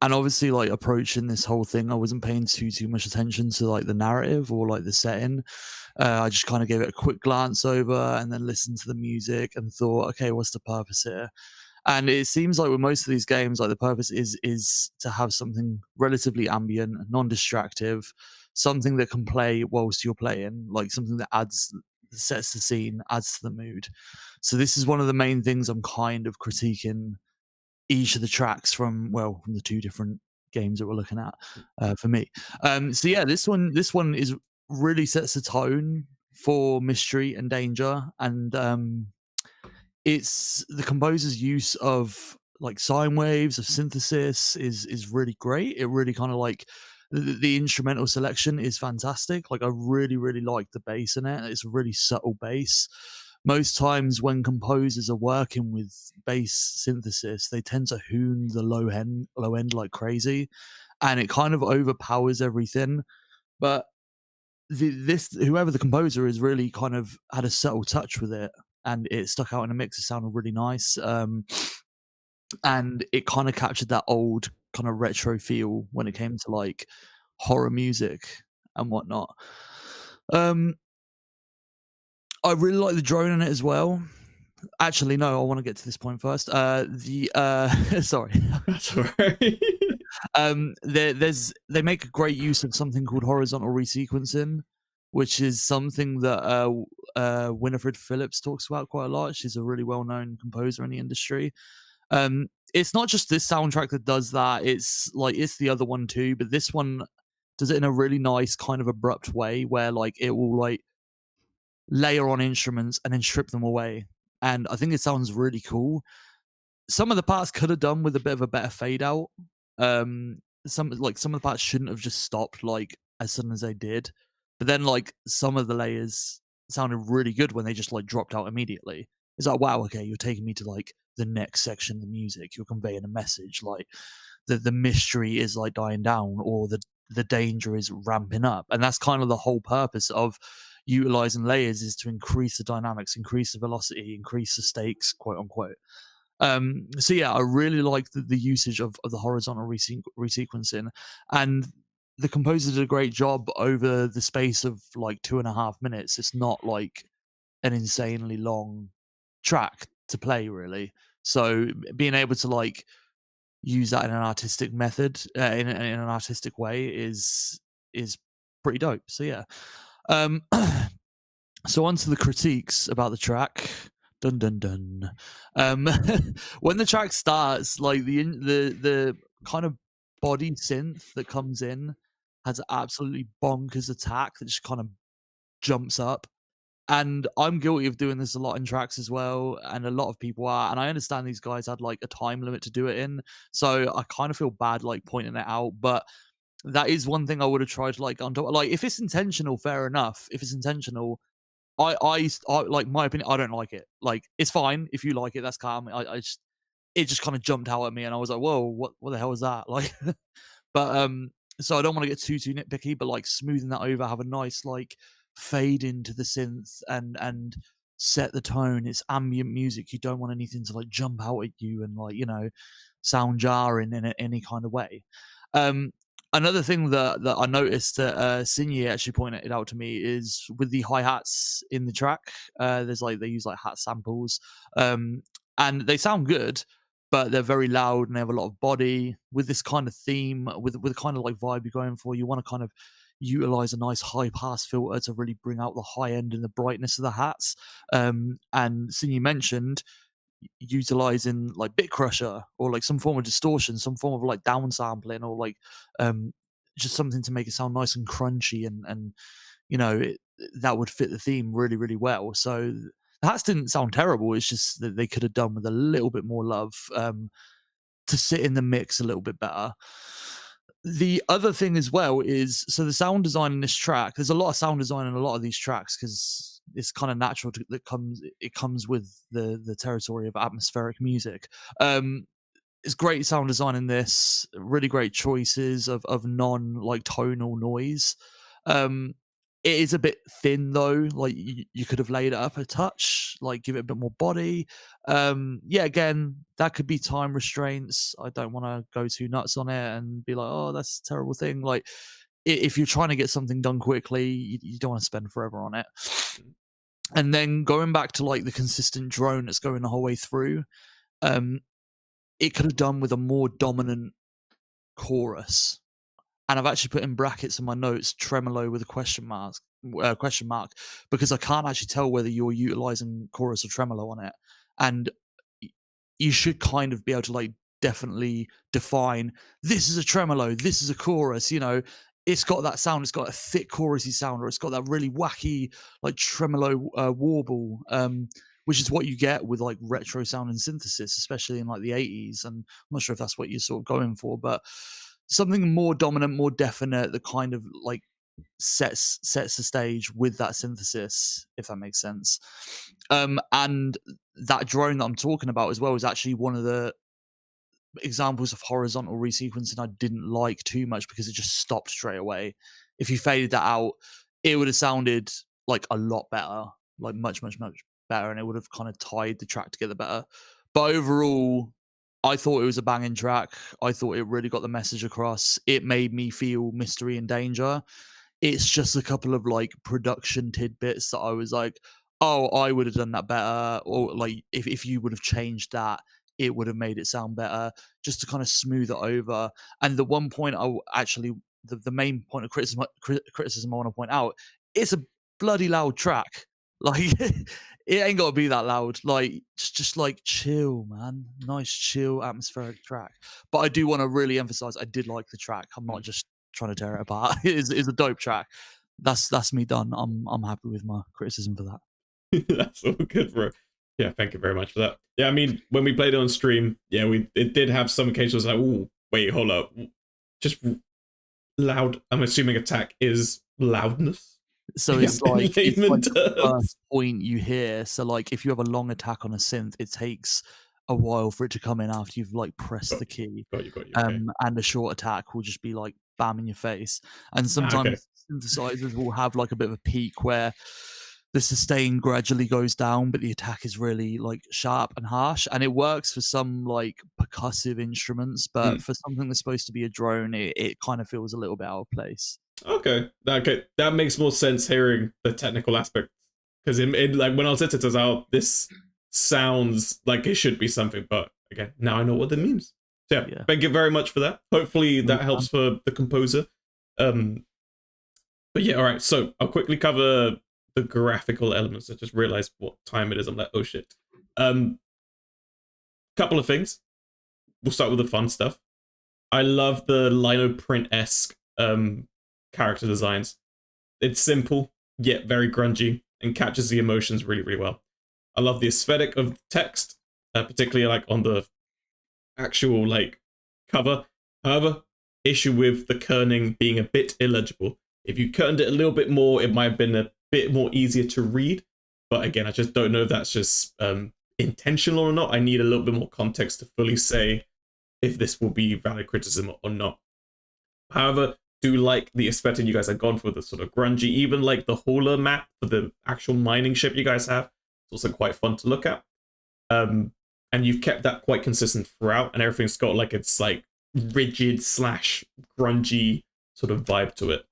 obviously, like, approaching this whole thing, I wasn't paying too much attention to like the narrative or like the setting. I just kind of gave it a quick glance over and then listened to the music and thought, okay, what's the purpose here? And it seems like with most of these games, like the purpose is to have something relatively ambient, non-distractive, something that can play whilst you're playing, like something that sets the scene, adds to the mood. So this is one of the main things I'm kind of critiquing each of the tracks from the 2 different games that we're looking at for me. So yeah, this one is really sets the tone for mystery and danger, and it's the composer's use of like sine waves, of synthesis is really great. It really kind of like the instrumental selection is fantastic. Like I really like the bass in it. It's a really subtle bass. Most times when composers are working with bass synthesis, they tend to hoon the low end like crazy, and it kind of overpowers everything. But whoever the composer is really kind of had a subtle touch with it, and it stuck out in a mix. It sounded really nice, and it kind of captured that old kind of retro feel when it came to like horror music and whatnot. I really like the drone in it as well. Actually, no, I want to get to this point first. Sorry. That's all right. They make a great use of something called horizontal resequencing, which is something that Winifred Phillips talks about quite a lot. She's a really well-known composer in the industry. It's not just this soundtrack that does that. It's the other one too, but this one does it in a really nice kind of abrupt way where like it will like layer on instruments and then strip them away. And I think it sounds really cool. Some of the parts could have done with a bit of a better fade out. Some of the parts shouldn't have just stopped like as sudden as they did. But then like some of the layers sounded really good when they just like dropped out immediately. It's like, wow, okay, you're taking me to like the next section of the music. You're conveying a message, like the mystery is like dying down, or the danger is ramping up. And that's kind of the whole purpose of utilizing layers, is to increase the dynamics, increase the velocity, increase the stakes, quote unquote. So yeah, I really like the usage of the horizontal resequencing, and the composer did a great job over the space of like 2.5 minutes. It's not like an insanely long track to play, really. So being able to like use that in an artistic method, in an artistic way, is pretty dope. So yeah. So on to the critiques about the track. Dun dun dun. When the track starts, like the kind of body synth that comes in has an absolutely bonkers attack that just kind of jumps up. And I'm guilty of doing this a lot in tracks as well, and a lot of people are. And I understand these guys had like a time limit to do it in, so I kind of feel bad like pointing it out. But that is one thing I would have tried to like on top. Like if it's intentional, fair enough. If it's intentional, I like, my opinion, I don't like it. Like it's fine if you like it, that's calm. It just kind of jumped out at me, and I was like, whoa, what the hell is that? Like, but so I don't want to get too nitpicky, but like smoothing that over, have a nice like fade into the synth and set the tone. It's ambient music. You don't want anything to like jump out at you and like, you know, sound jarring in any kind of way. Another thing that I noticed that Sinye actually pointed it out to me is with the hi-hats in the track. There's like, they use like hat samples, and they sound good, but they're very loud and they have a lot of body. With this kind of theme, with the kind of like vibe you're going for, you want to kind of utilize a nice high pass filter to really bring out the high end and the brightness of the hats. And Sinye mentioned utilizing like bit crusher or like some form of distortion, some form of like downsampling, or like just something to make it sound nice and crunchy, and you know, that would fit the theme really, really well. So the hats didn't sound terrible. It's just that they could have done with a little bit more love, to sit in the mix a little bit better. The other thing as well is, so the sound design in this track, there's a lot of sound design in a lot of these tracks because it's kind of natural it comes with the territory of atmospheric music. It's great sound design in this, really great choices of non like tonal noise. It is a bit thin though, like you could have laid it up a touch, like give it a bit more body. Yeah, again, that could be time restraints. I don't want to go too nuts on it and be like, oh, that's a terrible thing. Like if you're trying to get something done quickly, you don't want to spend forever on it. And then going back to like the consistent drone that's going the whole way through, it could have done with a more dominant chorus. And I've actually put in brackets in my notes tremolo with a question mark, because I can't actually tell whether you're utilizing chorus or tremolo on it. And you should kind of be able to like definitely define, this is a tremolo, this is a chorus, you know. It's got that sound, it's got a thick chorusy sound, or it's got that really wacky like tremolo warble, which is what you get with like retro sound and synthesis, especially in like the 80s. And I'm not sure if that's what you're sort of going for, but something more dominant, more definite, that kind of like sets the stage with that synthesis, if that makes sense. And that drone that I'm talking about as well is actually one of the examples of horizontal resequencing I didn't like too much, because it just stopped straight away. If you faded that out, it would have sounded like a lot better, like much better, and it would have kind of tied the track together better. But overall, I thought it was a banging track. I thought it really got the message across. It made me feel mystery and danger. It's just a couple of like production tidbits that I was like, oh, I would have done that better. Or like if you would have changed that, it would have made it sound better, just to kind of smooth it over. And the one point the main point of criticism I want to point out, it's a bloody loud track. Like it ain't got to be that loud. Like just like chill, man. Nice chill atmospheric track. But I do want to really emphasize, I did like the track. I'm not just trying to tear it apart. It's a dope track. That's me done. I'm happy with my criticism for that. That's all good, bro. Yeah, thank you very much for that. Yeah, I mean, when we played it on stream, yeah, it did have some occasions like, oh, wait, hold up, just loud. I'm assuming attack is loudness. So it's like the terms. first point you hear. So like if you have a long attack on a synth, it takes a while for it to come in after you've like pressed the key. Got you. Okay. And a short attack will just be like bam in your face. And okay. sometimes synthesizers will have like a bit of a peak where the sustain gradually goes down, but the attack is really like sharp and harsh. And it works for some like percussive instruments, but for something that's supposed to be a drone, it kind of feels a little bit out of place. Okay, that makes more sense hearing the technical aspect, because in like when I was edited, out this sounds like it should be something, but again, now I know what that means. So yeah, thank you very much for that. Hopefully that helps for the composer. But yeah, all right. So I'll quickly cover the graphical elements. I just realized what time it is. I'm like, oh shit. Couple of things. We'll start with the fun stuff. I love the Lino Print-esque character designs. It's simple yet very grungy and captures the emotions really, really well. I love the aesthetic of text, particularly like on the actual like cover. However, issue with the kerning being a bit illegible. If you kerned it a little bit more, it might have been a bit more easier to read. But again, I just don't know if that's just intentional or not. I need a little bit more context to fully say if this will be valid criticism or not. However, do like the aesthetic you guys have gone for, the sort of grungy, even like the hauler map for the actual mining ship you guys have. It's also quite fun to look at. And you've kept that quite consistent throughout, and everything's got like it's like rigid / grungy sort of vibe to it.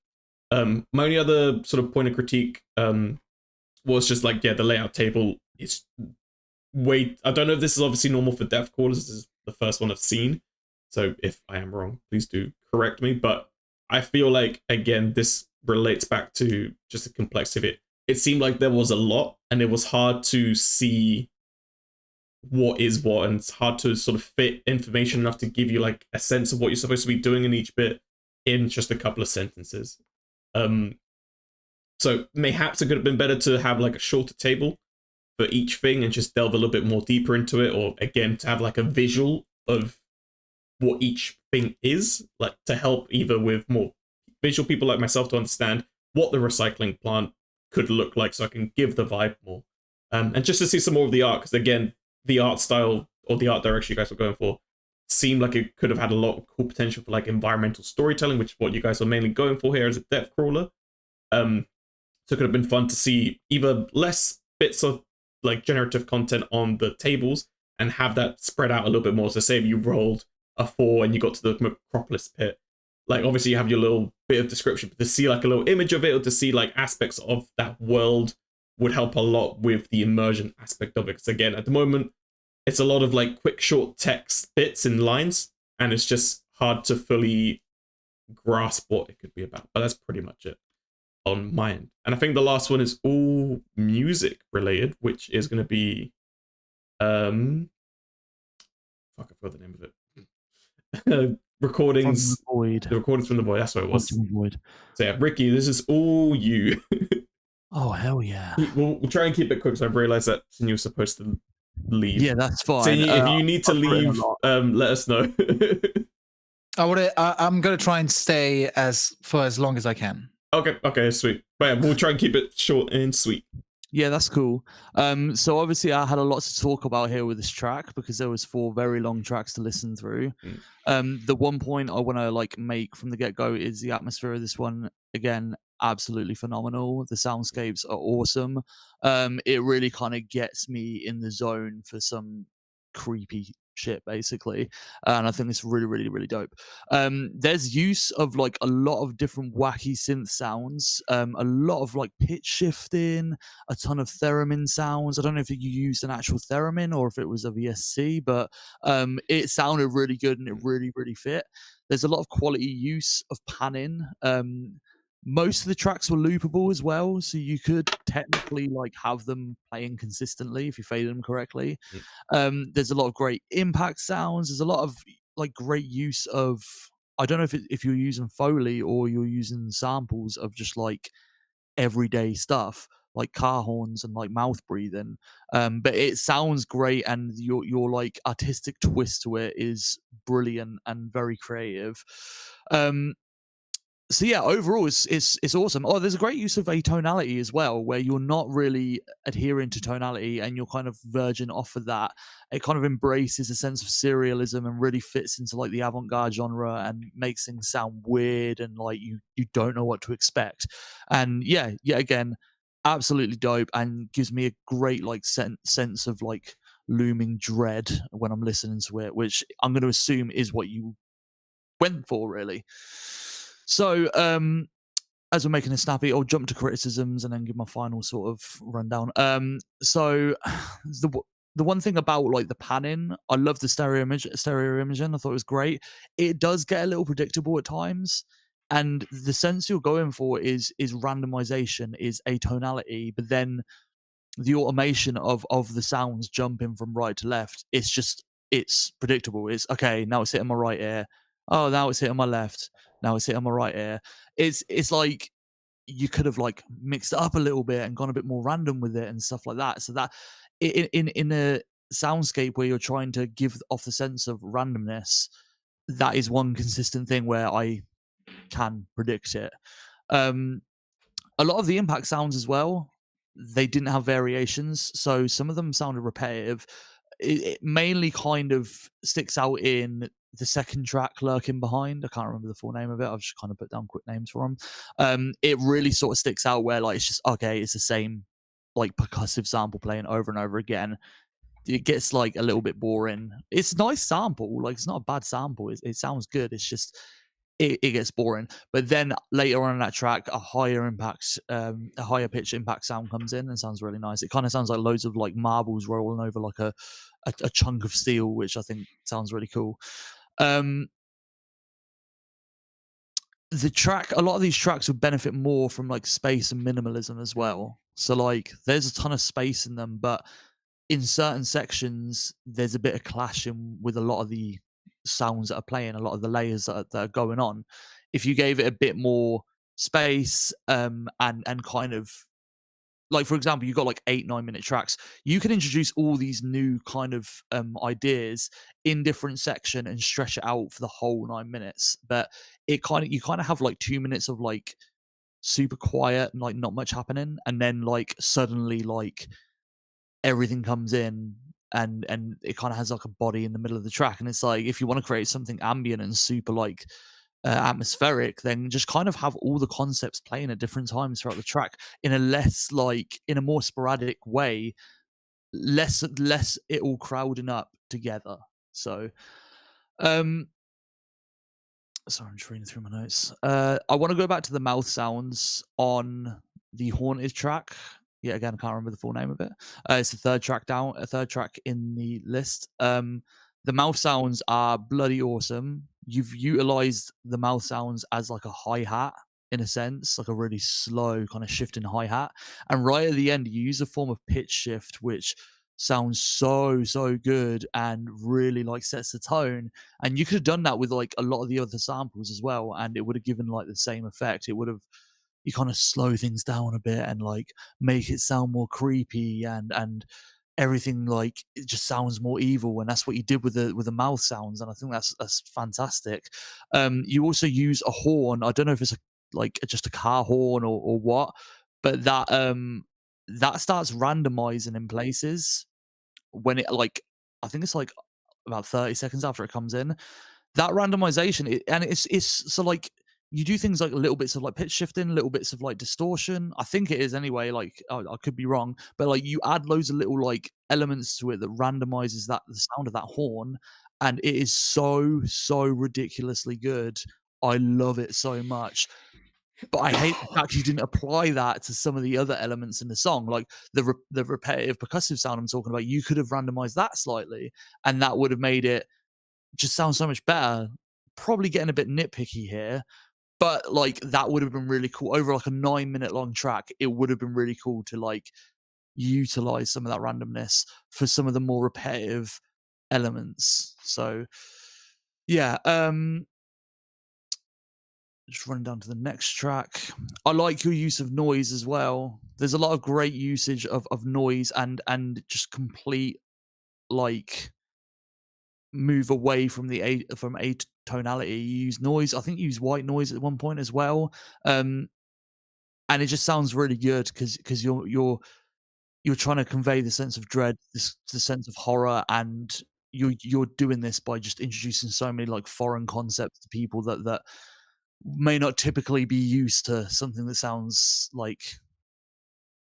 My only other sort of point of critique was just like, yeah, the layout table is way... I don't know if this is obviously normal for dev crawlers. This is the first one I've seen. So if I am wrong, please do correct me. But I feel like, again, this relates back to just the complexity of it. It seemed like there was a lot, and it was hard to see what is what, and it's hard to sort of fit information enough to give you like a sense of what you're supposed to be doing in each bit in just a couple of sentences. So mayhaps it could have been better to have like a shorter table for each thing and just delve a little bit more deeper into it, or again to have like a visual of what each thing is, like to help either with more visual people like myself to understand what the recycling plant could look like, so I can give the vibe more, and just to see some more of the art, because again, the art style or the art direction you guys were going for seemed like it could have had a lot of cool potential for like environmental storytelling, which is what you guys are mainly going for here as a depth crawler. So it could have been fun to see either less bits of like generative content on the tables and have that spread out a little bit more. So say if you rolled a 4 and you got to the Necropolis pit, like obviously you have your little bit of description, but to see like a little image of it, or to see like aspects of that world would help a lot with the immersion aspect of it. Because again, at the moment, it's a lot of like quick short text bits and lines, and it's just hard to fully grasp what it could be about. But that's pretty much it on my end. And I think the last one is all music related, which is going to be I forgot the name of it. Recordings from the Void. The recordings from the Void, that's what it was. Void. So yeah, Ricky, this is all you. Oh hell yeah. We'll try and keep it quick, so I've realized that you were supposed to leave. Yeah, that's fine. So if you need to leave, let us know. I'm gonna try and stay for as long as I can. Okay, sweet. But yeah, we'll try and keep it short and sweet. Yeah, that's cool. So obviously I had a lot to talk about here with this track, because there was 4 very long tracks to listen through. The one point I want to like make from the get-go is the atmosphere of this one. Again, absolutely phenomenal. The soundscapes are awesome. It really kind of gets me in the zone for some creepy shit, basically, and I think it's really, really, really dope. There's use of like a lot of different wacky synth sounds, a lot of like pitch shifting, a ton of theremin sounds. I don't know if you used an actual theremin or if it was a VSC, but it sounded really good and it really, really fit. There's a lot of quality use of panning. Most of the tracks were loopable as well, so you could technically like have them playing consistently if you faded them correctly. There's a lot of great impact sounds. There's a lot of like great use of I don't know if you're using Foley or you're using samples of just like everyday stuff like car horns and like mouth breathing, but it sounds great, and your like artistic twist to it is brilliant and very creative. So yeah, overall it's awesome. Oh, there's a great use of atonality as well, where you're not really adhering to tonality and you're kind of verging off of that. It kind of embraces a sense of serialism and really fits into like the avant-garde genre and makes things sound weird and like you don't know what to expect. And yeah, again, absolutely dope, and gives me a great like sense of like looming dread when I'm listening to it, which I'm going to assume is what you went for, really. So, as we're making this snappy, I'll jump to criticisms and then give my final sort of rundown. So the one thing about like the panning, I love the stereo imaging. I thought it was great. It does get a little predictable at times, and the sense you're going for is randomization, is atonality, but then the automation of the sounds jumping from right to left, it's predictable. It's okay, now it's hitting my right ear. Oh, now it's hitting my left. Now it's hitting my right ear. It's like you could have like mixed it up a little bit and gone a bit more random with it and stuff like that. So that in a soundscape where you're trying to give off the sense of randomness, that is one consistent thing where I can predict it. A lot of the impact sounds as well, they didn't have variations, so some of them sounded repetitive. It mainly kind of sticks out in the second track, Lurking Behind. I can't remember the full name of it. I've just kind of put down quick names for them. It really sort of sticks out where like it's just okay, it's the same like percussive sample playing over and over again. It gets like a little bit boring. It's a nice sample, like it's not a bad sample. It sounds good. It's just it gets boring. But then later on in that track, a higher pitch impact sound comes in and sounds really nice. It kind of sounds like loads of like marbles rolling over like a chunk of steel, which I think sounds really cool. The track, a lot of these tracks would benefit more from like space and minimalism as well. So like there's a ton of space in them, but in certain sections there's a bit of clashing with a lot of the sounds that are playing, a lot of the layers that are going on. If you gave it a bit more space, and kind of like, for example, you've got like 8-9 minute tracks, you can introduce all these new kind of ideas in different section and stretch it out for the whole 9 minutes. But you kind of have like 2 minutes of like super quiet and like not much happening, and then like suddenly like everything comes in, and it kind of has like a body in the middle of the track. And it's like, if you want to create something ambient and super like atmospheric, then just kind of have all the concepts playing at different times throughout the track in a more sporadic way, less it all crowding up together. So sorry, I'm just reading through my notes. I want to go back to the mouth sounds on the Haunted track. Yeah, again, I can't remember the full name of it. It's a third track in the list. The mouth sounds are bloody awesome. You've utilized the mouth sounds as like a hi-hat, in a sense, like a really slow kind of shifting hi-hat. And right at the end, you use a form of pitch shift, which sounds so good and really like sets the tone. And you could have done that with like a lot of the other samples as well, and it would have given like the same effect. It would have, you kind of slow things down a bit and like make it sound more creepy, and everything like it just sounds more evil. And that's what you did with the mouth sounds, and I think that's fantastic. You also use a horn. I don't know if it's like just a car horn or what, but that starts randomizing in places when it like, I think it's like about 30 seconds after it comes in. That randomization, it's so like you do things like little bits of like pitch shifting, little bits of like distortion. I think it is anyway. Like I could be wrong, but like you add loads of little like elements to it that randomizes the sound of that horn, and it is so ridiculously good. I love it so much. But I hate the fact you didn't apply that to some of the other elements in the song, like the repetitive percussive sound I'm talking about. You could have randomized that slightly, and that would have made it just sound so much better. Probably getting a bit nitpicky here, but like that would have been really cool over like a 9-minute long track. It would have been really cool to like utilize some of that randomness for some of the more repetitive elements. So yeah, just running down to the next track. I like your use of noise as well. There's a lot of great usage of noise and just complete like move away from the tonality. You use noise. I think you use white noise at one point as well, and it just sounds really good because you're trying to convey the sense of dread, the sense of horror, and you're doing this by just introducing so many like foreign concepts to people that may not typically be used to something that sounds like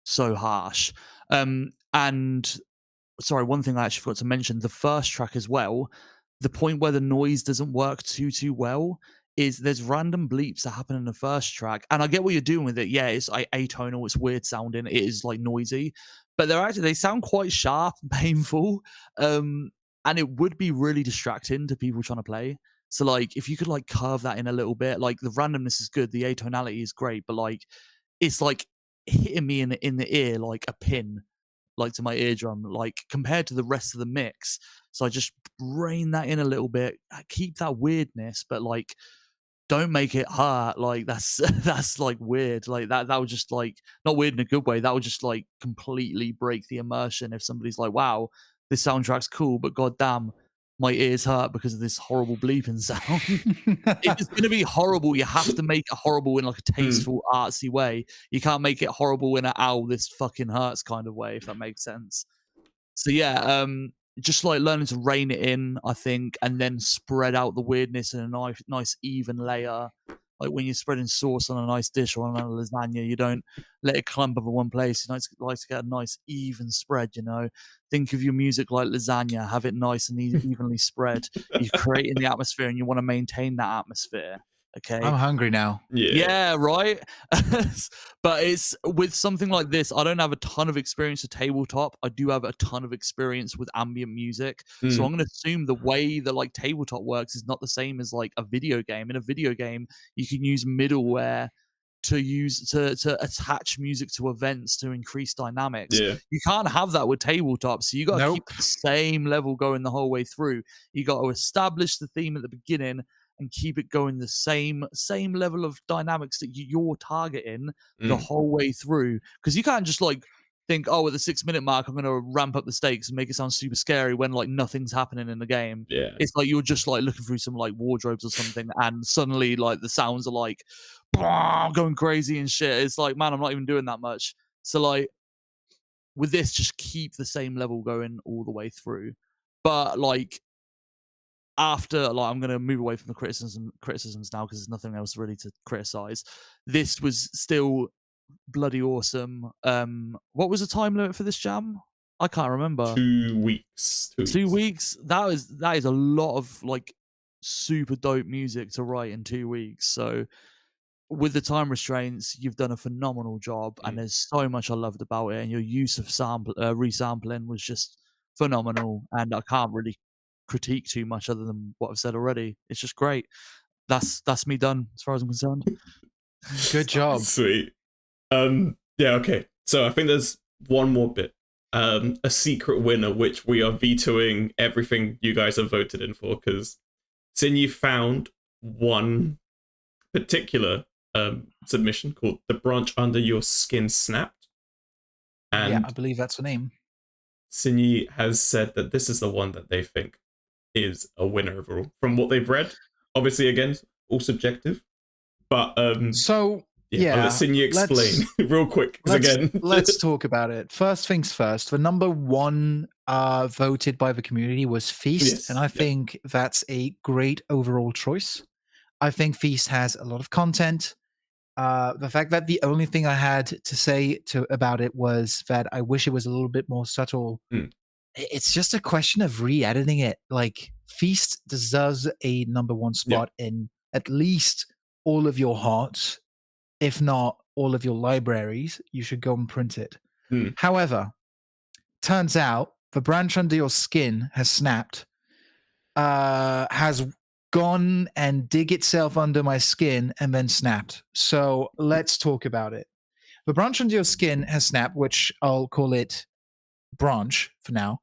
so harsh. And sorry, one thing I actually forgot to mention, the first track as well, the point where the noise doesn't work too well is there's random bleeps that happen in the first track. And I get what you're doing with it. Yeah, it's atonal, it's weird sounding, it is like noisy, but they sound quite sharp and painful. And it would be really distracting to people trying to play. So like if you could like curve that in a little bit, like the randomness is good, the atonality is great, but like it's like hitting me in the ear like a pin, like to my eardrum, like compared to the rest of the mix. So I just rein that in a little bit, keep that weirdness, but like don't make it hurt. Like that's like weird. Like that would just like not weird in a good way. That would just like completely break the immersion if somebody's like, wow, this soundtrack's cool, but goddamn, my ears hurt because of this horrible bleeping sound. If it's going to be horrible, you have to make it horrible in like a tasteful, artsy way. You can't make it horrible in a ow, this fucking hurts kind of way, if that makes sense. So yeah, just like learning to rein it in, I think, and then spread out the weirdness in a nice even layer. Like when you're spreading sauce on a nice dish or on a lasagna, you don't let it clump over one place. You like to get a nice even spread, you know. Think of your music like lasagna, have it nice and evenly spread. You're creating the atmosphere and you want to maintain that atmosphere. Okay. I'm hungry now. Yeah, right. But it's with something like this, I don't have a ton of experience with tabletop. I do have a ton of experience with ambient music. So I'm going to assume the way that like tabletop works is not the same as like a video game. In a video game, you can use middleware to attach music to events to increase dynamics. Yeah. You can't have that with tabletop. So you got to keep the same level going the whole way through. You got to establish the theme at the beginning and keep it going the same level of dynamics that you're targeting the whole way through. Because you can't just like think, oh, at the 6-minute mark, I'm going to ramp up the stakes and make it sound super scary when like nothing's happening in the game. Yeah, it's like you're just like looking through some like wardrobes or something, and suddenly like the sounds are like going crazy and shit. It's like, man, I'm not even doing that much. So like with this, just keep the same level going all the way through. But like after, like, I'm going to move away from the criticisms now because there's nothing else really to criticize. This was still bloody awesome. What was the time limit for this jam? I can't remember. 2 weeks. 2 weeks. That is a lot of like super dope music to write in 2 weeks. So with the time restraints, you've done a phenomenal job, and there's so much I loved about it. And your use of resampling was just phenomenal, and I can't really critique too much other than what I've said already. It's just great. That's me done as far as I'm concerned. Good job. Sweet. Yeah, okay. So I think there's one more bit. A secret winner, which we are vetoing everything you guys have voted in for, because Sinyi found one particular submission called "The Branch Under Your Skin Snapped." And yeah, I believe that's the name. Sinyi has said that this is the one that they think is a winner overall from what they've read. Obviously, again, all subjective. But so yeah, I'll let Sinyi explain real quick. Let's talk about it. First things first. The number one voted by the community was Feast, and I think that's a great overall choice. I think Feast has a lot of content. The fact that the only thing I had to say about it was that I wish it was a little bit more subtle. It's just a question of re-editing it. Like, Feast deserves a number one spot in at least all of your hearts, if not all of your libraries. You should go and print it. However, turns out the branch under your skin has snapped, has gone and dig itself under my skin and then snapped. So let's talk about it. The branch under your skin has snapped, which I'll call it Branch for now,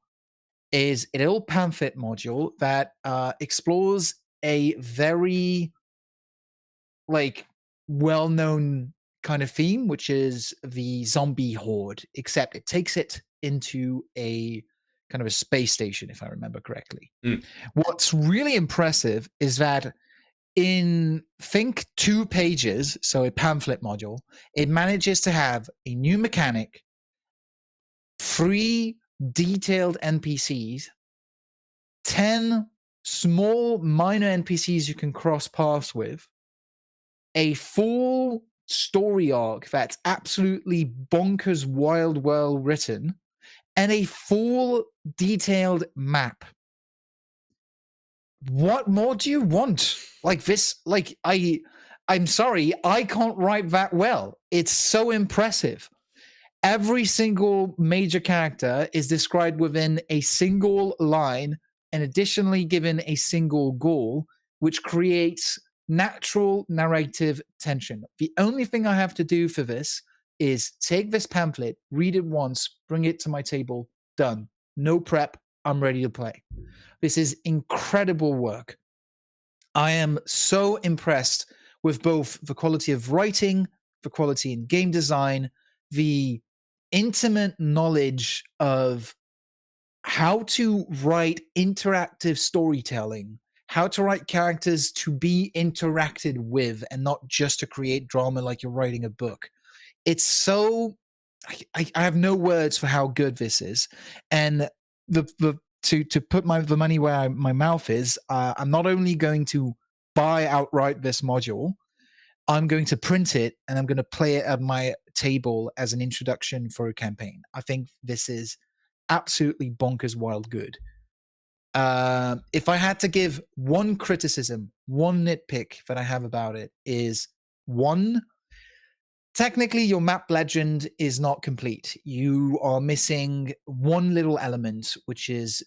is a little pamphlet module that explores a very like well-known kind of theme, which is the zombie horde, except it takes it into a kind of a space station, if I remember correctly. What's really impressive is that in think 2 pages, so a pamphlet module, it manages to have a new mechanic, 3 detailed NPCs, 10 small minor NPCs you can cross paths with, a full story arc that's absolutely bonkers wild well written, and a full detailed map. What more do you want? Like this, like I'm sorry, I can't write that well. It's so impressive. Every single major character is described within a single line and additionally given a single goal, which creates natural narrative tension. The only thing I have to do for this is take this pamphlet, read it once, bring it to my table, done. No prep, I'm ready to play. This is incredible work. I am so impressed with both the quality of writing, the quality in game design, the intimate knowledge of how to write interactive storytelling, how to write characters to be interacted with and not just to create drama like you're writing a book. It's so... I have no words for how good this is. And to put the money where my mouth is, I'm not only going to buy outright this module, I'm going to print it and I'm going to play it at my table as an introduction for a campaign. I think this is absolutely bonkers wild good. If I had to give one criticism, one nitpick that I have about it is, one, technically your map legend is not complete. You are missing one little element, which is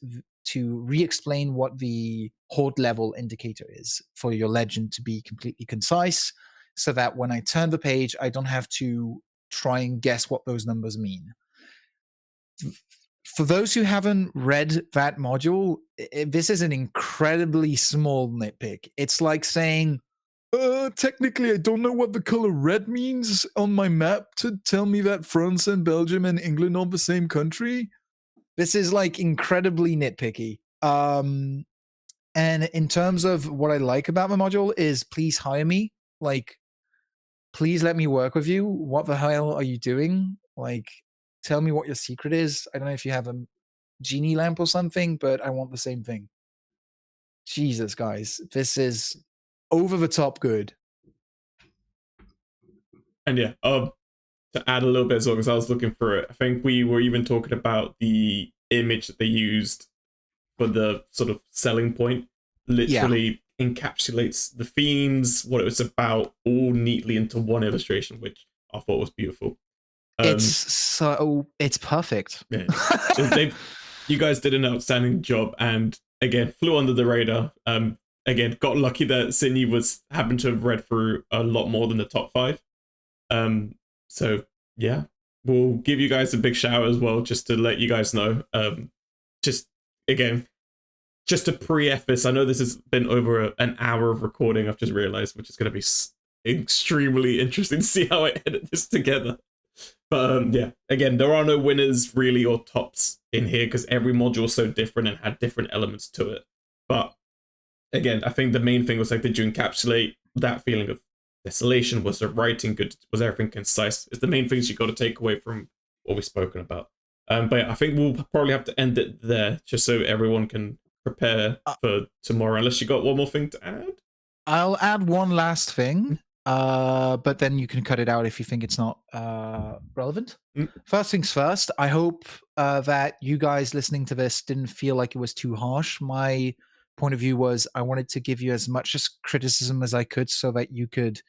to re-explain what the horde level indicator is for your legend to be completely concise, so that when I turn the page, I don't have to try and guess what those numbers mean. For those who haven't read that module, this is an incredibly small nitpick. It's like saying, technically, I don't know what the color red means on my map to tell me that France and Belgium and England are the same country. This is like incredibly nitpicky. And in terms of what I like about the module is, please hire me. Like, please let me work with you. What the hell are you doing? Like, tell me what your secret is. I don't know if you have a genie lamp or something, but I want the same thing. Jesus, guys, this is over the top good. And yeah, to add a little bit as well, because I was looking for it, I think we were even talking about the image that they used for the sort of selling point. Literally encapsulates the themes, what it was about, all neatly into one illustration, which I thought was beautiful. It's perfect. Yeah. You guys did an outstanding job, and again, flew under the radar. Again, got lucky that Sydney happened to have read through a lot more than the top 5. So yeah, we'll give you guys a big shout as well, just to let you guys know. Just to preface, I know this has been over an hour of recording, I've just realized, which is going to be extremely interesting to see how I edit this together. But yeah, again, there are no winners really or tops in here because every module is so different and had different elements to it. But again, I think the main thing was, like, did you encapsulate that feeling of desolation? Was the writing good? Was everything concise? It's the main things you got to take away from what we've spoken about. But yeah, I think we'll probably have to end it there, just so everyone can prepare for tomorrow, unless you got one more thing to add. I'll add one last thing, but then you can cut it out if you think it's not relevant. First things first, I hope that you guys listening to this didn't feel like it was too harsh. My point of view was I wanted to give you as much criticism as I could so that you could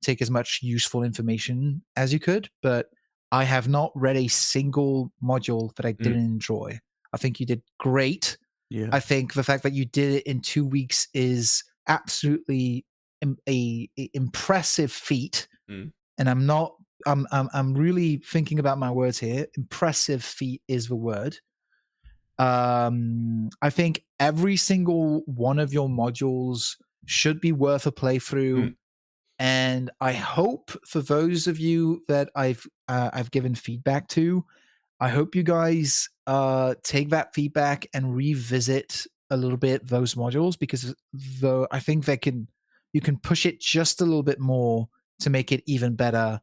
take as much useful information as you could, but I have not read a single module that I didn't enjoy. I think you did great. Yeah. I think the fact that you did it in 2 weeks is absolutely a impressive feat. And I'm really thinking about my words here. Impressive feat is the word. I think every single one of your modules should be worth a playthrough. And I hope for those of you that I've given feedback to, I hope you guys take that feedback and revisit a little bit those modules, because I think you can push it just a little bit more to make it even better.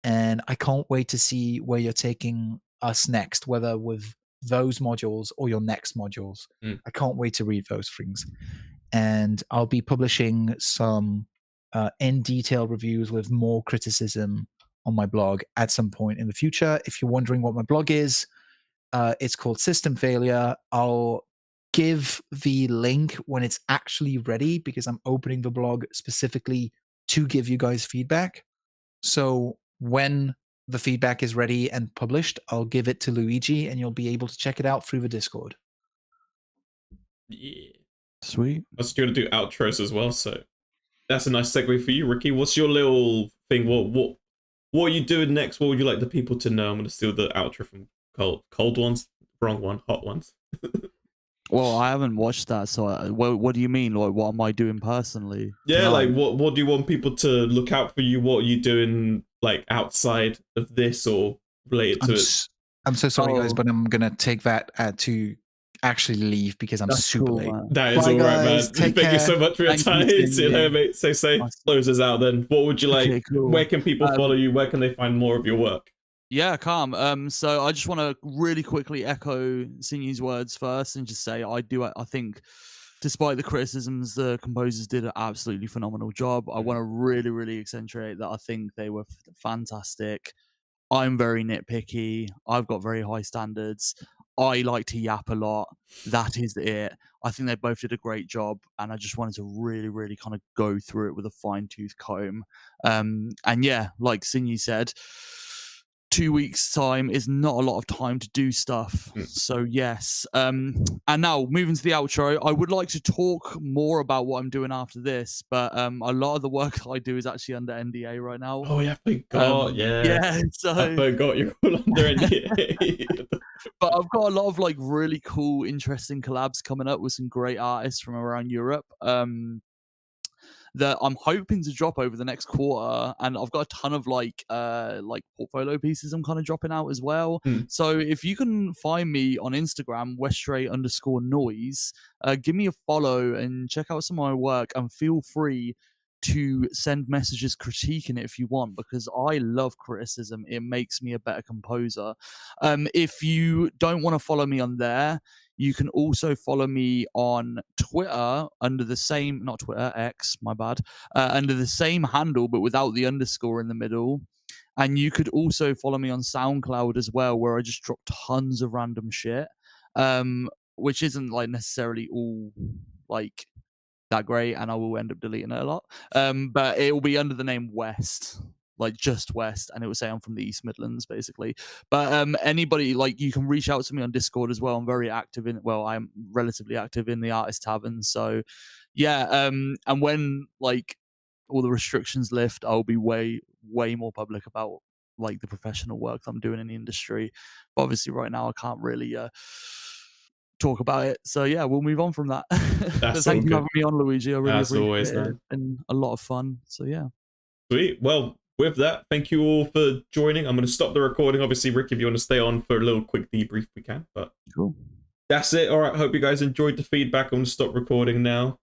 And I can't wait to see where you're taking us next, whether with those modules or your next modules. I can't wait to read those things. And I'll be publishing some in detail reviews with more criticism on my blog at some point in the future. If you're wondering what my blog is, it's called System Failure. I'll give the link when it's actually ready, because I'm opening the blog specifically to give you guys feedback. So when the feedback is ready and published, I'll give it to Luigi, and you'll be able to check it out through the Discord. Yeah. Sweet. I was going to do outros as well, so that's a nice segue for you, Ricky. What's your little thing? What are you doing next? What would you like the people to know? I'm going to steal the outro from cold ones, wrong one, hot ones. Well, I haven't watched that, so what do you mean? Like, what am I doing personally? Yeah, like what do you want people to look out for you? What are you doing like outside of this or related to it? I'm so sorry, guys, but I'm gonna take that to actually leave because I'm super late. Man. That is Bye, all right, man. guys. Take Thank you so much for your time. See you later, mate. Stay safe. Nice. Close us out then. What would you like? Okay, cool. Where can people follow you? Where can they find more of your work? Yeah, calm. So I just want to really quickly echo Sinyu's words first and just say I think, despite the criticisms, the composers did an absolutely phenomenal job. I want to really, really accentuate that. I think they were fantastic. I'm very nitpicky. I've got very high standards. I like to yap a lot. That is it. I think they both did a great job, and I just wanted to really, really kind of go through it with a fine-tooth comb. And yeah, like Sinyi said, 2 weeks time is not a lot of time to do stuff. So yes. And now moving to the outro, I would like to talk more about what I'm doing after this, but a lot of the work that I do is actually under NDA right now. Oh yeah, I forgot. Yeah, so I forgot you're all under NDA. But I've got a lot of like really cool, interesting collabs coming up with some great artists from around Europe. That I'm hoping to drop over the next quarter, and I've got a ton of like portfolio pieces I'm kind of dropping out as well. So if you can find me on Instagram, westray_noise, give me a follow and check out some of my work, and feel free to send messages critiquing it if you want, because I love criticism. It makes me a better composer. If you don't want to follow me on there, you can also follow me on Twitter under the same, not Twitter, X, my bad, under the same handle, but without the underscore in the middle. And you could also follow me on SoundCloud as well, where I just drop tons of random shit, which isn't like necessarily all like that great, and I will end up deleting it a lot. But it will be under the name West. Like just West, and it will say I'm from the East Midlands, basically. But anybody, like, you can reach out to me on Discord as well. I'm very active I'm relatively active in the Artist Tavern. So yeah, and when like all the restrictions lift, I'll be way more public about like the professional work that I'm doing in the industry. But obviously right now I can't really talk about it. So yeah, we'll move on from that. But thank you for having me on, Luigi. I really appreciate it. It's been a lot of fun. So yeah. Sweet. Well, with that, thank you all for joining. I'm going to stop the recording. Obviously, Rick, if you want to stay on for a little quick debrief, we can. But cool. That's it. All right. Hope you guys enjoyed the feedback. I'm going to stop recording now.